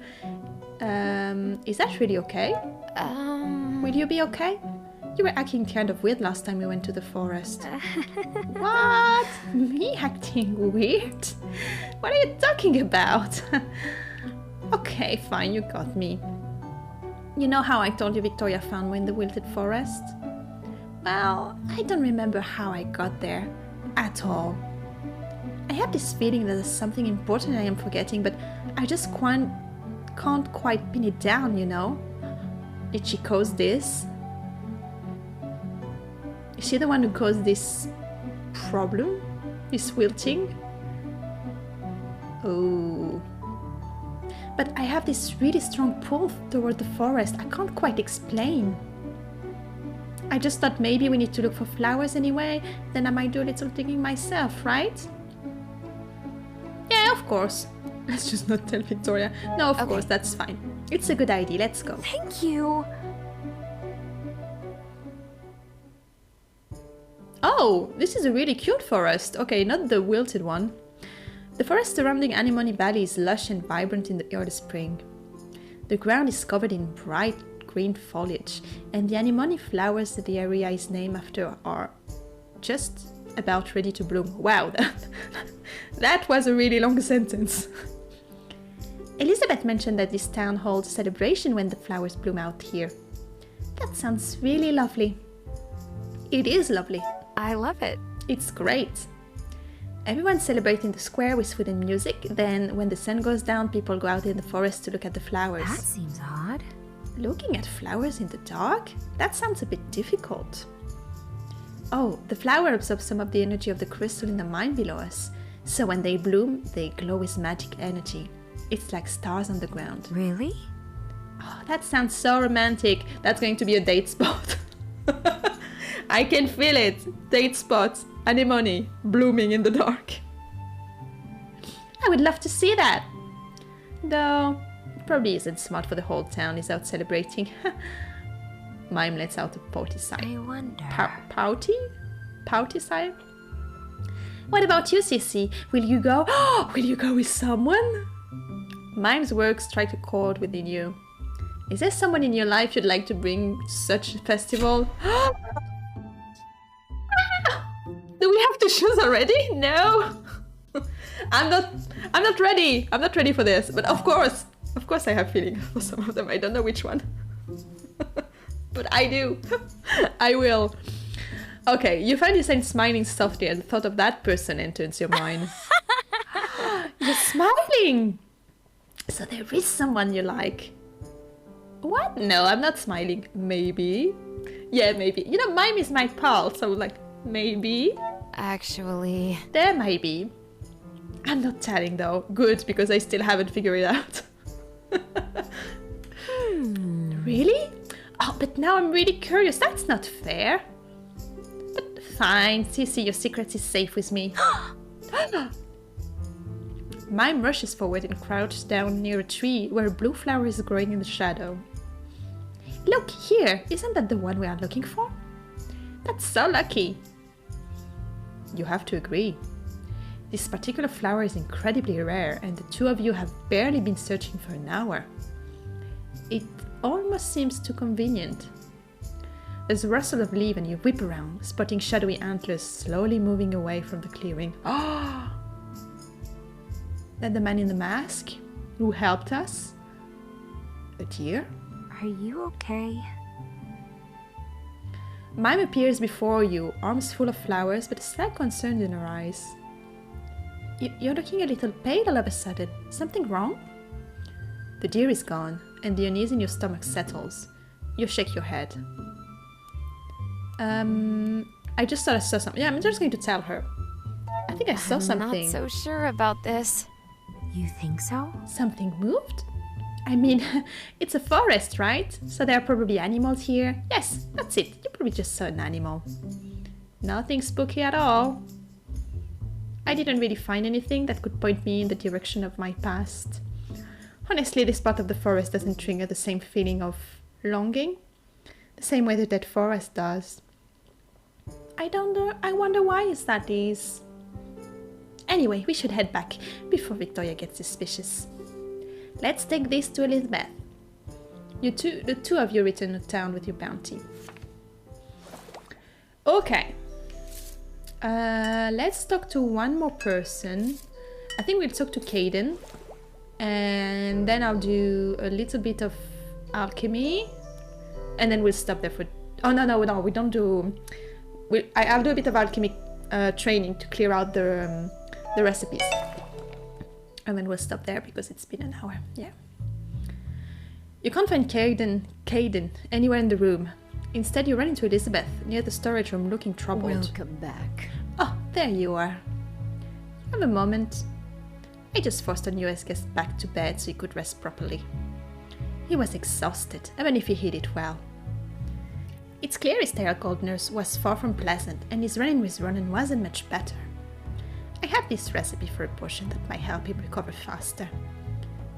Is that really okay? Will you be okay? You were acting kind of weird last time we went to the forest. What? Me acting weird? What are you talking about? Okay, fine, you got me. You know how I told you Victoria found me in the wilted forest? Well, I don't remember how I got there at all. I have this feeling that there's something important I am forgetting, but I just can't quite pin it down, you know? Did she cause this? Is she the one who caused this problem? This wilting? Oh. But I have this really strong pull toward the forest. I can't quite explain. I just thought maybe we need to look for flowers anyway. Then I might do a little digging myself, right? Yeah, of course. Let's just not tell Victoria. No, of course, that's fine. It's a good idea. Let's go. Thank you. Oh, this is a really cute forest. Okay, not the wilted one. The forest surrounding Anemone Valley is lush and vibrant in the early spring. The ground is covered in bright green foliage, and the anemone flowers that the area is named after are just about ready to bloom. Wow, that was a really long sentence. Elizabeth mentioned that this town holds a celebration when the flowers bloom out here. That sounds really lovely. It is lovely. I love it. It's great. Everyone's celebrating the square with food and music. Then, when the sun goes down, people go out in the forest to look at the flowers. That seems odd. Looking at flowers in the dark? That sounds a bit difficult. Oh, the flower absorbs some of the energy of the crystal in the mine below us. So when they bloom, they glow with magic energy. It's like stars on the ground. Really? Oh, that sounds so romantic. That's going to be a date spot. I can feel it. Date spot. Anemone blooming in the dark. I would love to see that. Though, it probably isn't smart for the whole town is out celebrating. Mime lets out a pouty sigh. I wonder. Pouty sigh? What about you, Sissy? Will you go? Will you go with someone? Mime's work strike a chord within you. Is there someone in your life you'd like to bring to such a festival? Do we have to choose already? No. I'm not ready. I'm not ready for this. But of course I have feelings for some of them. I don't know which one. But I do. I will. Okay, you find yourself smiling softly and the thought of that person enters your mind. You're smiling! So there is someone you like. What? No, I'm not smiling. Maybe. Yeah, maybe. You know, Mime is my pal, so like, maybe. Actually... There might be. I'm not telling though. Good, because I still haven't figured it out. Really? Oh, but now I'm really curious. That's not fair. fine. Sissy, your secret is safe with me. Mime rushes forward and crouches down near a tree where a blue flower is growing in the shadow. Look, here! Isn't that the one we are looking for? That's so lucky! You have to agree. This particular flower is incredibly rare, and the two of you have barely been searching for an hour. It almost seems too convenient. There's a rustle of leaves and you whip around, spotting shadowy antlers slowly moving away from the clearing. Ah! That the man in the mask who helped us? A deer? Are you okay? Mime appears before you, arms full of flowers, but a slight concern in her eyes. You're looking a little pale all of a sudden. Something wrong? The deer is gone, and the unease in your stomach settles. You shake your head. I just thought I saw something. Yeah, I'm just going to tell her. I think I saw something. I'm not so sure about this. You think so? Something moved? I mean, it's a forest, right? So there are probably animals here. Yes, that's it. You probably just saw an animal. Nothing spooky at all. I didn't really find anything that could point me in the direction of my past. Honestly, this part of the forest doesn't trigger the same feeling of longing, the same way the dead forest does. I wonder why that is. Anyway, we should head back before Victoria gets suspicious. Let's take this to Elizabeth. The two of you return to town with your bounty. Okay. Let's talk to one more person. I think we'll talk to Caden. And then I'll do a little bit of alchemy. And then we'll stop there for... Oh, no, we don't do... I'll do a bit of alchemy training to clear out the recipes. And then we'll stop there because it's been an hour. Yeah. You can't find Caden anywhere in the room. Instead, you run into Elizabeth near the storage room looking troubled. Welcome back. Oh, there you are. You have a moment? I just forced our newest guest back to bed so he could rest properly. He was exhausted, even if he hid it well. It's clear his stay at Goldner's was far from pleasant, and his run-in with Ronan wasn't much better. I have this recipe for a potion that might help him recover faster.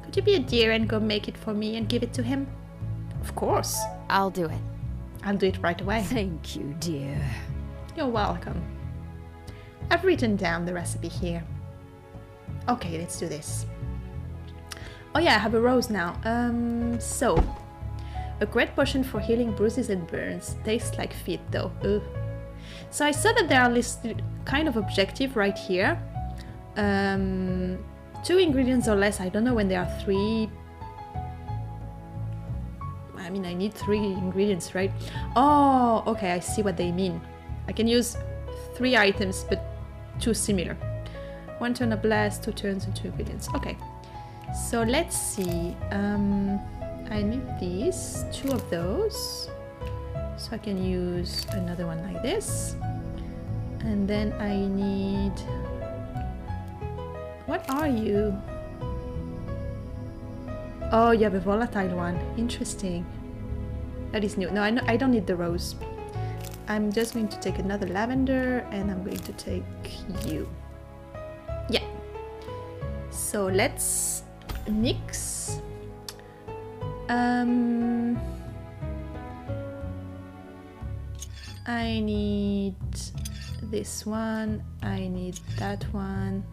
Could you be a dear and go make it for me and give it to him? Of course. I'll do it. I'll do it right away. Thank you, dear. You're welcome. I've written down the recipe here. Okay, let's do this. Oh yeah, I have a rose now. So, a great potion for healing bruises and burns. Tastes like feet though. Ugh. So I saw that there are listed kind of objective right here. 2 ingredients or less. I don't know when there are 3. I mean, I need 3 ingredients, right? Oh, okay, I see what they mean. I can use 3 items, but 2 similar. 1 turn of blast, 2 turns and 2 ingredients. Okay, so let's see. I need these, 2 of those. So I can use another one like this. And then I need... What are you? Oh, you have a volatile one. Interesting. That is new. No, I don't need the rose. I'm just going to take another lavender and I'm going to take you. Yeah. So let's mix. I need this one, I need that one,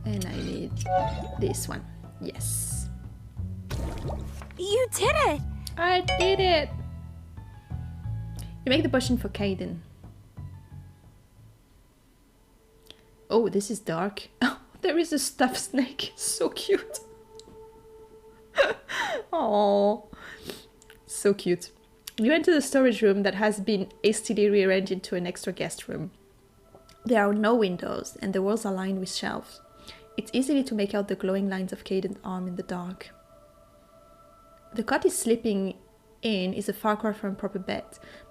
and I need this one. Yes. You did it! I did it! You make the potion for Caden. Oh, this is dark. Oh, there is a stuffed snake. So cute. Oh, so cute. You enter the storage room that has been hastily rearranged into an extra guest room. There are no windows, and the walls are lined with shelves. It's easy to make out the glowing lines of Caden's arm in the dark. The cot he's sleeping in is a far cry from a proper bed,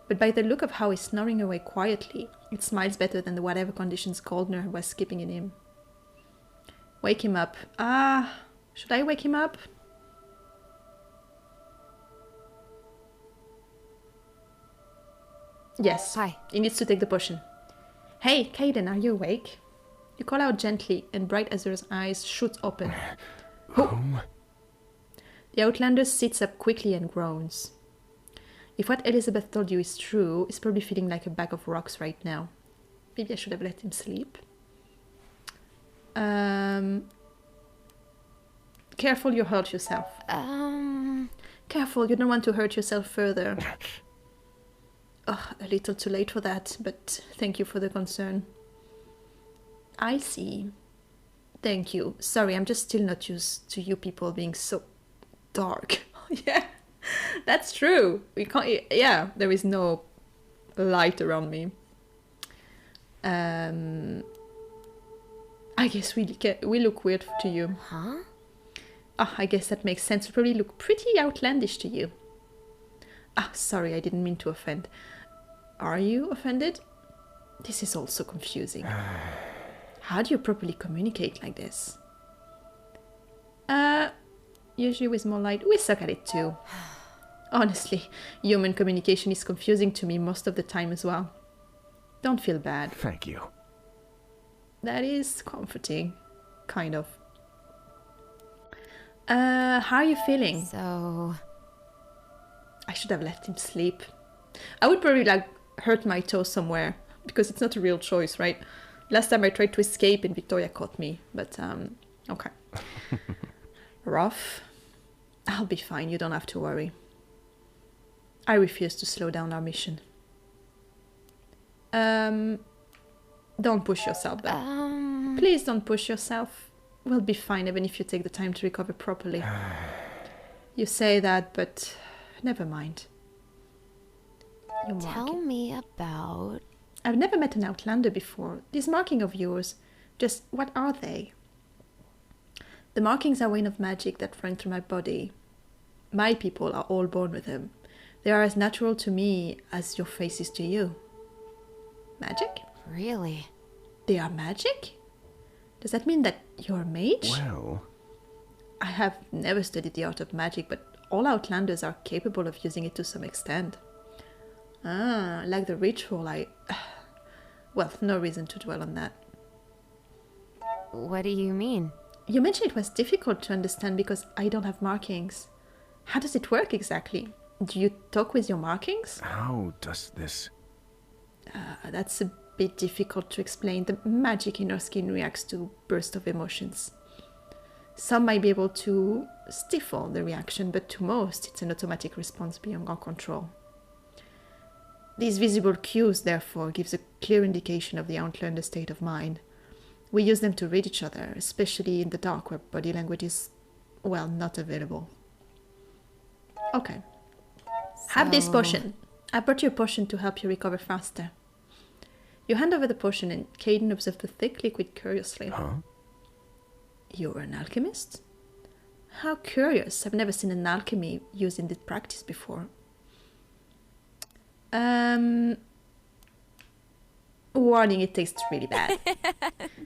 but by the look of how he's snoring away quietly, it smiles better than the whatever conditions Goldner was keeping in him. Wake him up. Ah, should I wake him up? Yes. Hi. He needs to take the potion. Hey, Caden, are you awake? You call out gently, and Bright Azur's eyes shoot open. Who? The Outlander sits up quickly and groans. If what Elizabeth told you is true, he's probably feeling like a bag of rocks right now. Maybe I should have let him sleep. Careful, you hurt yourself. Careful, you don't want to hurt yourself further. Oh, a little too late for that, but thank you for the concern. I see. Thank you. Sorry, I'm just still not used to you people being so dark. Yeah, that's true. We can't. Yeah, there is no light around me. I guess we look weird to you. Huh? Ah, I guess that makes sense. We probably look pretty outlandish to you. Ah, sorry, I didn't mean to offend. Are you offended? This is all so confusing. How do you properly communicate like this? Usually with Moonlight, we suck at it too. Honestly, human communication is confusing to me most of the time as well. Don't feel bad. Thank you. That is comforting. Kind of. How are you feeling? So... I should have let him sleep. I would probably hurt my toe somewhere, because it's not a real choice, right? Last time I tried to escape and Victoria caught me, but okay. Rough. I'll be fine, you don't have to worry. I refuse to slow down our mission. Don't push yourself though. Please don't push yourself. We'll be fine even if you take the time to recover properly. You say that, but never mind. Tell me about... I've never met an Outlander before. These markings of yours, just what are they? The markings are a vein of magic that run through my body. My people are all born with them. They are as natural to me as your face is to you. Magic? Really? They are magic? Does that mean that you're a mage? Well... I have never studied the art of magic, but all Outlanders are capable of using it to some extent. Ah, like the ritual, well, no reason to dwell on that. What do you mean? You mentioned it was difficult to understand because I don't have markings. How does it work exactly? Do you talk with your markings? How does this... That's a bit difficult to explain. The magic in our skin reacts to bursts of emotions. Some might be able to stifle the reaction, but to most, it's an automatic response beyond our control. These visible cues, therefore, gives a clear indication of the Outlander's state of mind. We use them to read each other, especially in the dark where body language is, well, not available. Okay. Have this potion. I brought you a potion to help you recover faster. You hand over the potion and Caden observes the thick liquid curiously. Huh? You're an alchemist? How curious. I've never seen an alchemy used in this practice before. Warning, it tastes really bad.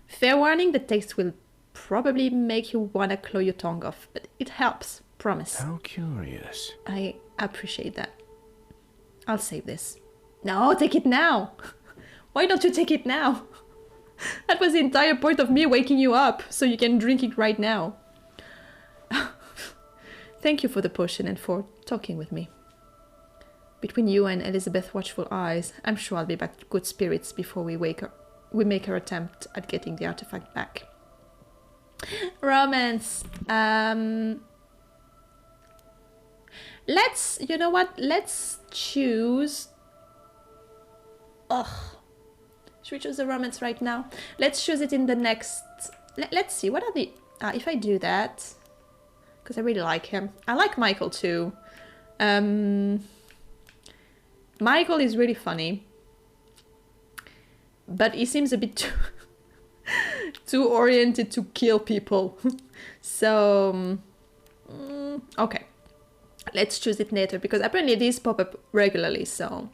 Fair warning, the taste will probably make you wanna claw your tongue off, but it helps, promise. How curious. I appreciate that. I'll save this. No, take it now! Why don't you take it now? That was the entire point of me waking you up, so you can drink it right now. Thank you for the potion and for talking with me. Between you and Elizabeth's watchful eyes, I'm sure I'll be back to good spirits before we make our attempt at getting the artifact back. Romance. You know what? Let's choose... Ugh. Should we choose the romance right now? Let's choose it in the next... Let's see, what are the... if I do that... Because I really like him. I like Michael too. Michael is really funny. But he seems a bit too oriented to kill people. So... okay. Let's choose it later, because apparently these pop up regularly, so...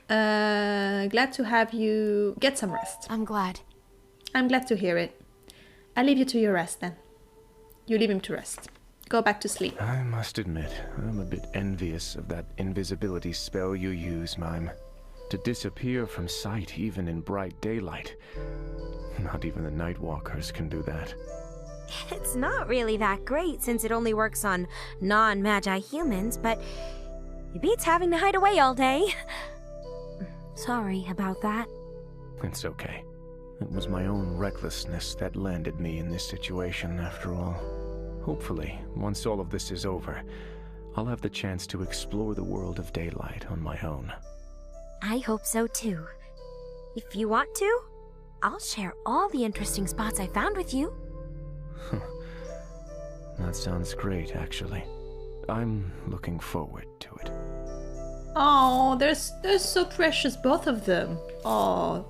glad to have you get some rest. I'm glad. I'm glad to hear it. I'll leave you to your rest then. You leave him to rest. Go back to sleep. I must admit, I'm a bit envious of that invisibility spell you use, Mime. To disappear from sight even in bright daylight. Not even the Nightwalkers can do that. It's not really that great since it only works on non-magi humans, but it beats having to hide away all day. Sorry about that. It's okay. It was my own recklessness that landed me in this situation after all. Hopefully, once all of this is over, I'll have the chance to explore the world of daylight on my own. I hope so too. If you want to, I'll share all the interesting spots I found with you. That sounds great, actually. I'm looking forward to it. Oh, they're so precious, both of them. Oh,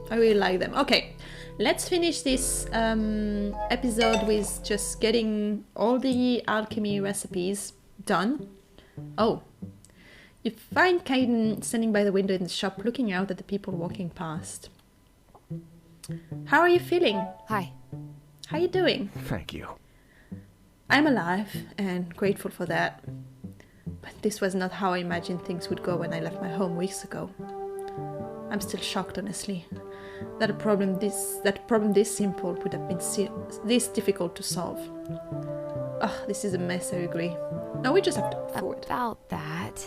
I really like them. Okay, let's finish this episode with just getting all the alchemy recipes done. Oh, you find Caden standing by the window in the shop looking out at the people walking past. How are you feeling? Hi. How are you doing? Thank you. I'm alive and grateful for that. But this was not how I imagined things would go when I left my home weeks ago. I'm still shocked, honestly, that a problem this simple would have been this difficult to solve. Ugh, this is a mess, I agree. No, we just have to move forward. About that...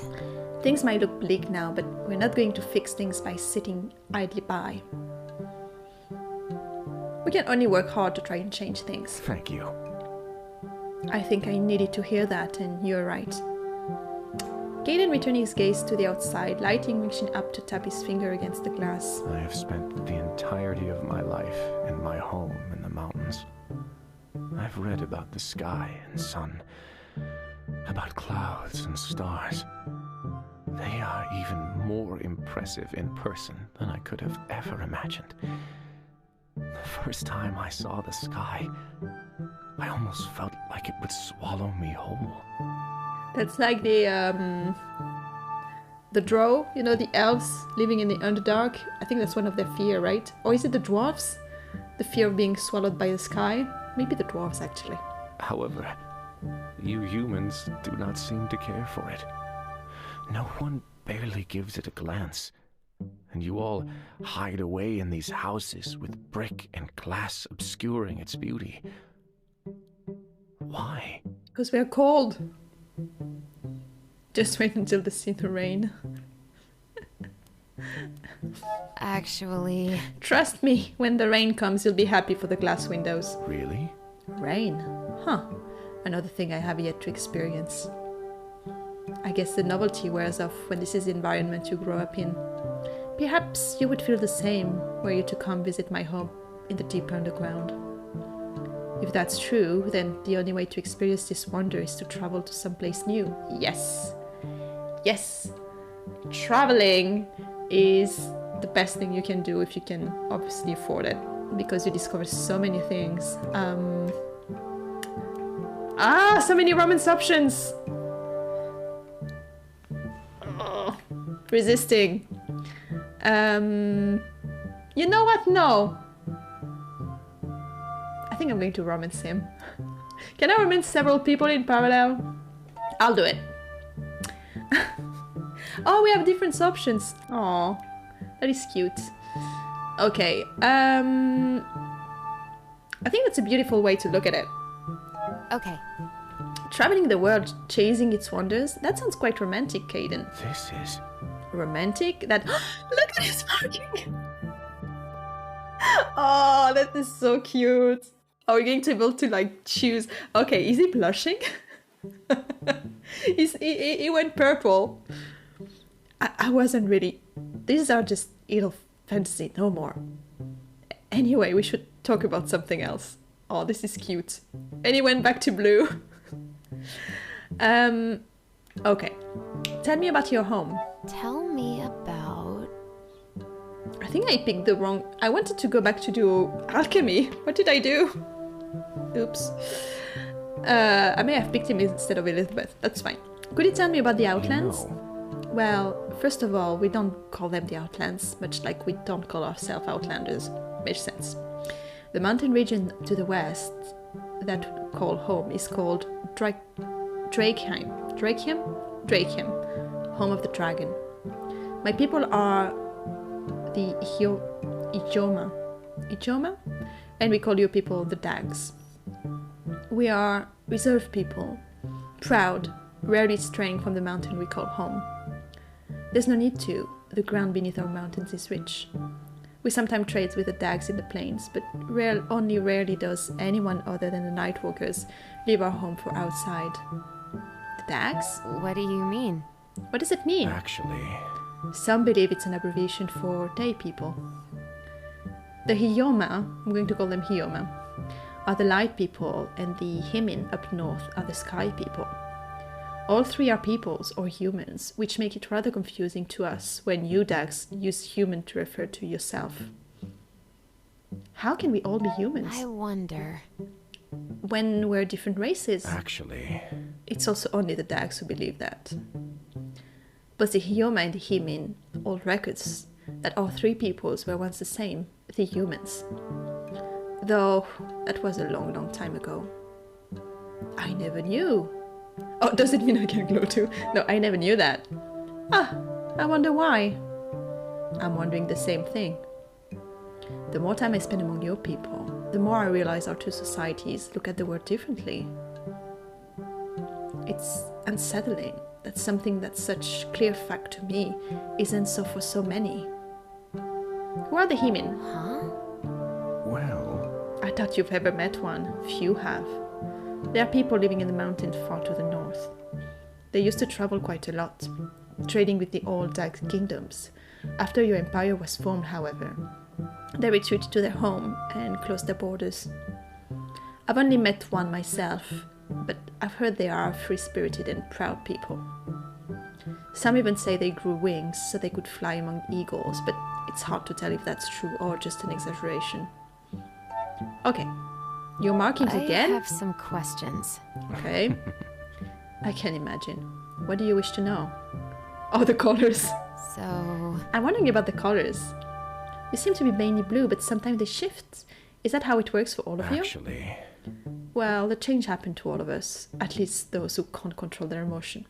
Things might look bleak now, but we're not going to fix things by sitting idly by. We can only work hard to try and change things. Thank you. I think I needed to hear that, and you're right. Caden returned his gaze to the outside, lighting reaching up to tap his finger against the glass. I have spent the entirety of my life in my home in the mountains. I've read about the sky and sun, about clouds and stars. They are even more impressive in person than I could have ever imagined. The first time I saw the sky, I almost felt like it would swallow me whole. That's like the drow, you know, the elves living in the Underdark. I think that's one of their fear, right? Or is it the dwarves? The fear of being swallowed by the sky? Maybe the dwarves, actually. However, you humans do not seem to care for it. No one barely gives it a glance. And you all hide away in these houses with brick and glass obscuring its beauty. Why? Because we're cold. Just wait until they see the rain. Actually... Trust me, when the rain comes, you'll be happy for the glass windows. Really? Rain? Huh. Another thing I have yet to experience. I guess the novelty wears off when this is the environment you grow up in. Perhaps you would feel the same were you to come visit my home in the deep underground. If that's true, then the only way to experience this wonder is to travel to someplace new. Yes. Yes. Traveling is the best thing you can do if you can obviously afford it, because you discover so many things. So many romance options. Oh, resisting. You know what? No. I think I'm going to romance him. Can I romance several people in parallel? I'll do it. Oh, we have different options. Oh, that is cute. Okay. I think that's a beautiful way to look at it. Okay. Traveling the world, chasing its wonders. That sounds quite romantic, Caden. This is... romantic? That... Look at his smoking! Oh, that is so cute. Are we going to be able to, like, choose... Okay, is he blushing? He went purple. I wasn't really... These are just idle fantasy, no more. Anyway, we should talk about something else. Oh, this is cute. And he went back to blue. Okay. Tell me about your home. Tell me about... I think I picked the wrong... I wanted to go back to do alchemy. What did I do? Oops. I may have picked him instead of Elizabeth. That's fine. Could you tell me about the Outlands? No. Well, first of all, we don't call them the Outlands, much like we don't call ourselves Outlanders. Makes sense. The mountain region to the west that we call home is called Drakeheim. Home of the Dragon. My people are the Ijoma, and we call you people the Dags. We are reserved people, proud, rarely straying from the mountain we call home. There's no need to. The ground beneath our mountains is rich. We sometimes trade with the Dags in the plains, but only rarely does anyone other than the Nightwalkers leave our home for outside. The Dags? What do you mean? What does it mean? Actually... Some believe it's an abbreviation for day people. The Hiyoma, I'm going to call them Hiyoma, are the light people, and the Himin up north are the sky people. All three are peoples or humans, which make it rather confusing to us when you Dags use human to refer to yourself. How can we all be humans? I wonder. When we're different races. Actually... It's also only the Dags who believe that. But the Hiyoma and the Himin hold records that all three peoples were once the same, the humans. Though that was a long, long time ago. I never knew. Oh, does it mean I can glow too? No, I never knew that. I wonder why. I'm wondering the same thing. The more time I spend among your people, the more I realize our two societies look at the world differently. It's unsettling that something that's such clear fact to me isn't so for so many. Who are the Himin? Huh? Well... I doubt you've ever met one. Few have. They are people living in the mountains far to the north. They used to travel quite a lot, trading with the old Dag kingdoms. After your empire was formed, however, they retreated to their home and closed their borders. I've only met one myself, but I've heard they are free-spirited and proud people. Some even say they grew wings so they could fly among eagles, but it's hard to tell if that's true or just an exaggeration. Okay, your markings again? I have some questions. Okay. I can imagine. What do you wish to know? Oh, the colors. So... I'm wondering about the colors. You seem to be mainly blue, but sometimes they shift. Is that how it works for all of you? Actually... Well, the change happened to all of us, at least those who can't control their emotion.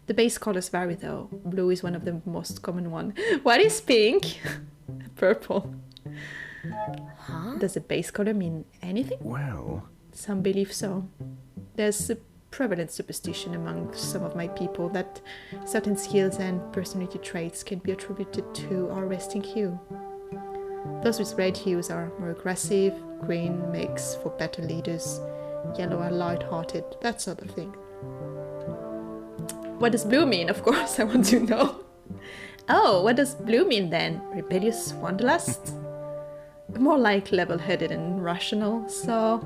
The base colors vary though. Blue is one of the most common one. What is pink? Purple. Huh? Does the base color mean anything? Well... Some believe so. There's a prevalent superstition among some of my people that certain skills and personality traits can be attributed to our resting hue. Those with red hues are more aggressive, green makes for better leaders, yellow are light-hearted, that sort of thing. What does blue mean? Of course, I want to know. Oh, what does blue mean then? Rebellious wanderlust? More like level-headed and rational, so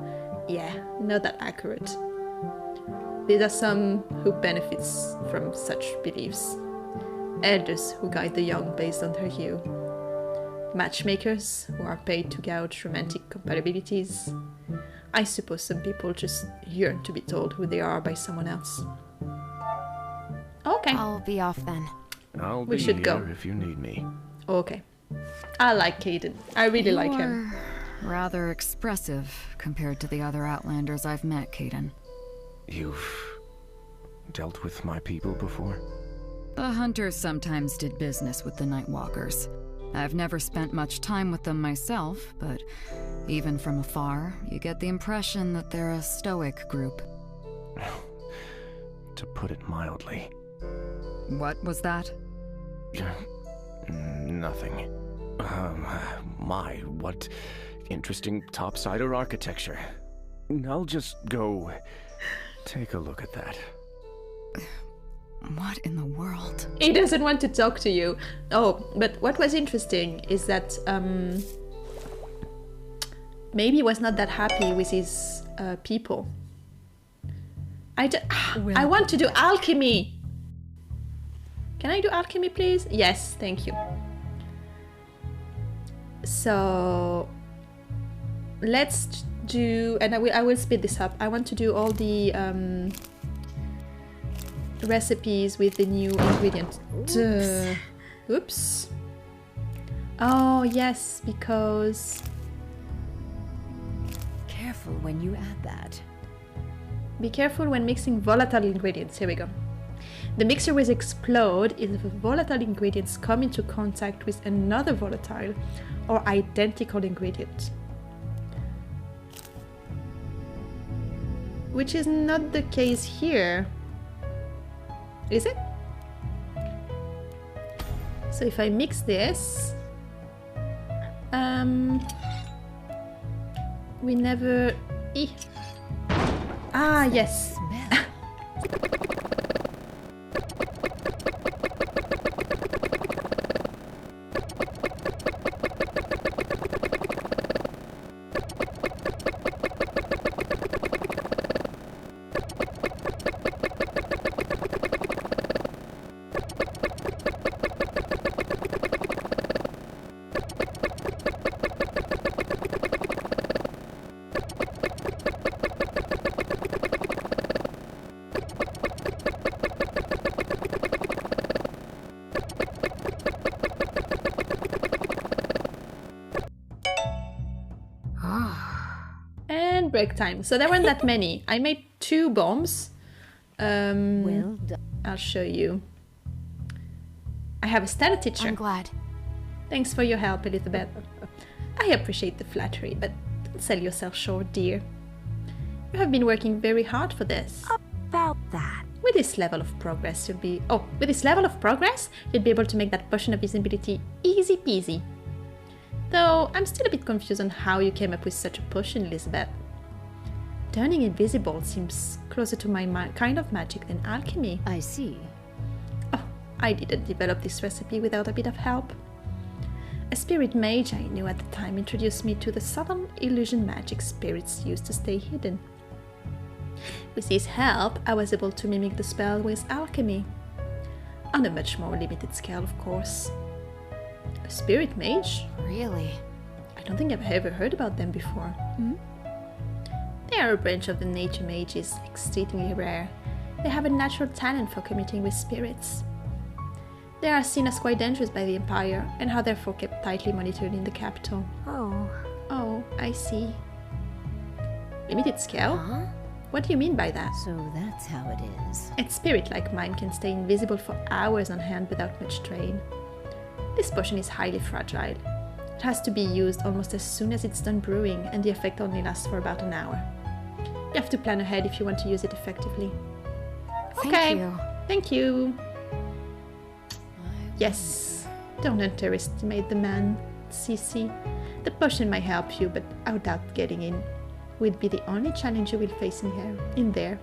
yeah, not that accurate. There are some who benefits from such beliefs. Elders who guide the young based on their hue. Matchmakers who are paid to gauge romantic compatibilities. I suppose some people just yearn to be told who they are by someone else. Okay. I'll be off then. I'll We be should here go. if you need me. Okay. I like Caden. I really like him. Rather expressive compared to the other Outlanders I've met, Caden. You've dealt with my people before? The Hunters sometimes did business with the Nightwalkers. I've never spent much time with them myself, but even from afar, you get the impression that they're a stoic group. To put it mildly. What was that? Nothing. What interesting topsider architecture. I'll just go take a look at that. What in the world? He doesn't want to talk to you. Oh, but what was interesting is that maybe he was not that happy with his people. I want to do alchemy. Can I do alchemy, please? Yes, thank you. So let's do, and I will speed this up. I want to do all the recipes with the new ingredient. Oops. Oh yes, because Careful when you add that. be careful when mixing volatile ingredients. Here we go. The mixture will explode if the volatile ingredients come into contact with another volatile or identical ingredient. Which is not the case here. Is it? So if I mix this, we never... Ah, yes. And break time. So there weren't that many. I made 2 bombs. Well done. I'll show you. I have a stellar teacher. I'm glad. Thanks for your help, Elizabeth. I appreciate the flattery, but don't sell yourself short, dear. You have been working very hard for this. About that. With this level of progress, you'll be... Oh, with this level of progress, you'll be able to make that potion of visibility easy peasy. Though, I'm still a bit confused on how you came up with such a potion, Elizabeth. Turning invisible seems closer to my kind of magic than alchemy. I see. Oh, I didn't develop this recipe without a bit of help. A spirit mage I knew at the time introduced me to the subtle illusion magic spirits use to stay hidden. With his help, I was able to mimic the spell with alchemy. On a much more limited scale, of course. A spirit mage? Really? I don't think I've ever heard about them before. They are a branch of the nature mages, exceedingly rare. They have a natural talent for communicating with spirits. They are seen as quite dangerous by the Empire, and are therefore kept tightly monitored in the capital. Oh, I see. Limited scale? Huh? What do you mean by that? So that's how it is. A spirit like mine can stay invisible for hours on hand without much strain. This potion is highly fragile. It has to be used almost as soon as it's done brewing, and the effect only lasts for about an hour. You have to plan ahead if you want to use it effectively. Thank you. Thank you. Yes, don't underestimate the man, Cece. The potion might help you, but I doubt getting in will be the only challenge you will face in there.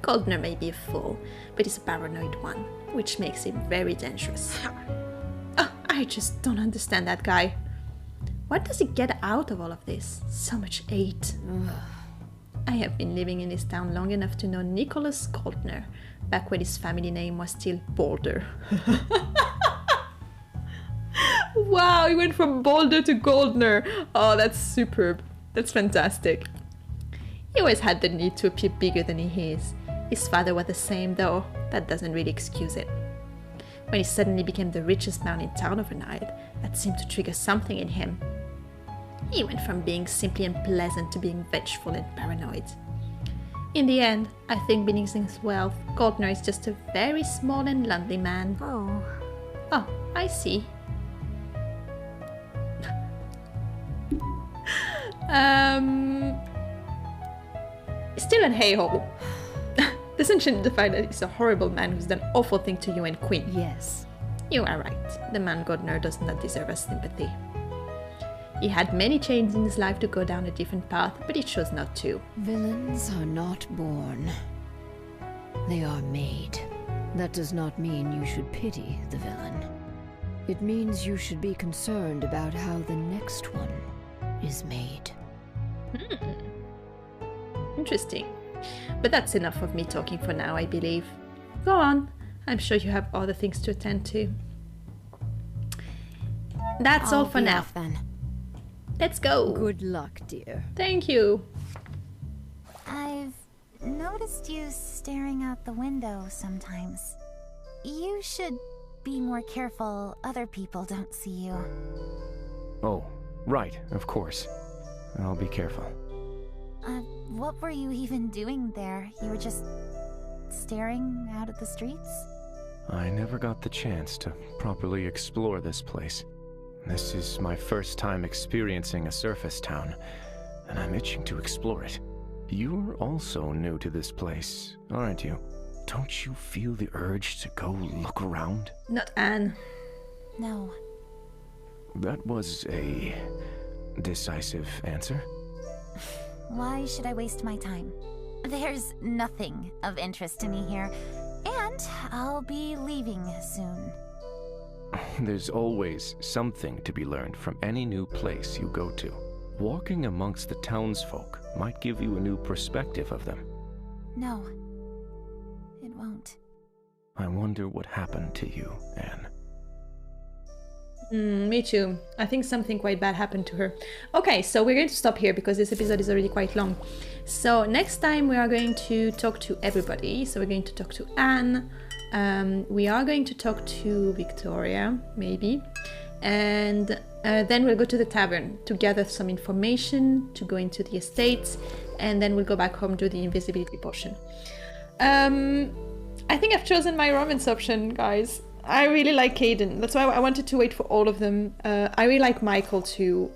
Galdra may be a fool, but he's a paranoid one, which makes him very dangerous. Oh, I just don't understand that guy. What does he get out of all of this? So much hate. I have been living in this town long enough to know Nicholas Galdner, back when his family name was still Boulder. Wow, he went from Boulder to Galdner. Oh, that's superb. That's fantastic. He always had the need to appear bigger than he is. His father was the same, though that doesn't really excuse it. When he suddenly became the richest man in town overnight, that seemed to trigger something in him. He went from being simply unpleasant to being vengeful and paranoid. In the end, I think beneath his wealth, Galdner is just a very small and lonely man. Oh, I see. Still an hey-ho. Doesn't change the fact that he's a horrible man who's done awful things to you and Queen. Yes. You are right. The man Galdner does not deserve our sympathy. He had many changes in his life to go down a different path, but he chose not to. Villains are not born. They are made. That does not mean you should pity the villain. It means you should be concerned about how the next one is made. Interesting. But that's enough of me talking for now, I believe. Go on. I'm sure you have other things to attend to. That's all for now. Then. Let's go. Good luck, dear. Thank you. I've noticed you staring out the window sometimes. You should be more careful other people don't see you. Oh, right, of course. I'll be careful. What were you even doing there? You were just staring out at the streets? I never got the chance to properly explore this place. This is my first time experiencing a surface town, and I'm itching to explore it. You're also new to this place, aren't you? Don't you feel the urge to go look around? Not Anne. No. That was a decisive answer. Why should I waste my time? There's nothing of interest to me here, and I'll be leaving soon. There's always something to be learned from any new place you go to. Walking amongst the townsfolk might give you a new perspective of them. No, it won't. I wonder what happened to you, Anne. Me too. I think something quite bad happened to her. Okay, so we're going to stop here because this episode is already quite long. So next time we are going to talk to everybody. So we're going to talk to Anne. We are going to talk to Victoria, maybe. And then we'll go to the tavern to gather some information, to go into the estates, and then we'll go back home to the invisibility potion. I think I've chosen my romance option, guys. I really like Caden. That's why I wanted to wait for all of them. I really like Michael too.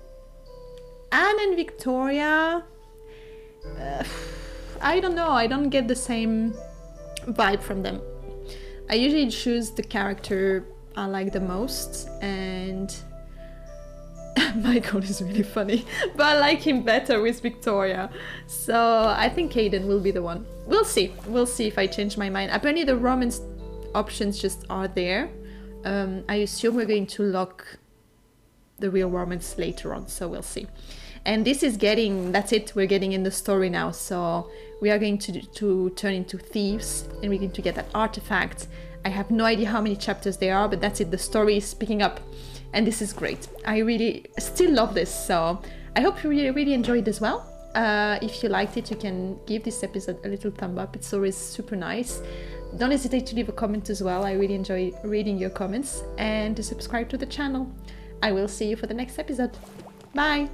Anne and Victoria... I don't know. I don't get the same vibe from them. I usually choose the character I like the most, and Michael is really funny, but I like him better with Victoria. So I think Caden will be the one. We'll see. We'll see if I change my mind. Apparently the romance options just are there. I assume we're going to lock the real romance later on, so we'll see. And this is getting, that's it, we're getting in the story now. So we are going to turn into thieves, and we're going to get that artifact. I have no idea how many chapters there are, but that's it, the story is picking up. And this is great. I really still love this, so I hope you really enjoyed as well. If you liked it, you can give this episode a little thumb up. It's always super nice. Don't hesitate to leave a comment as well. I really enjoy reading your comments, and to subscribe to the channel. I will see you for the next episode. Bye!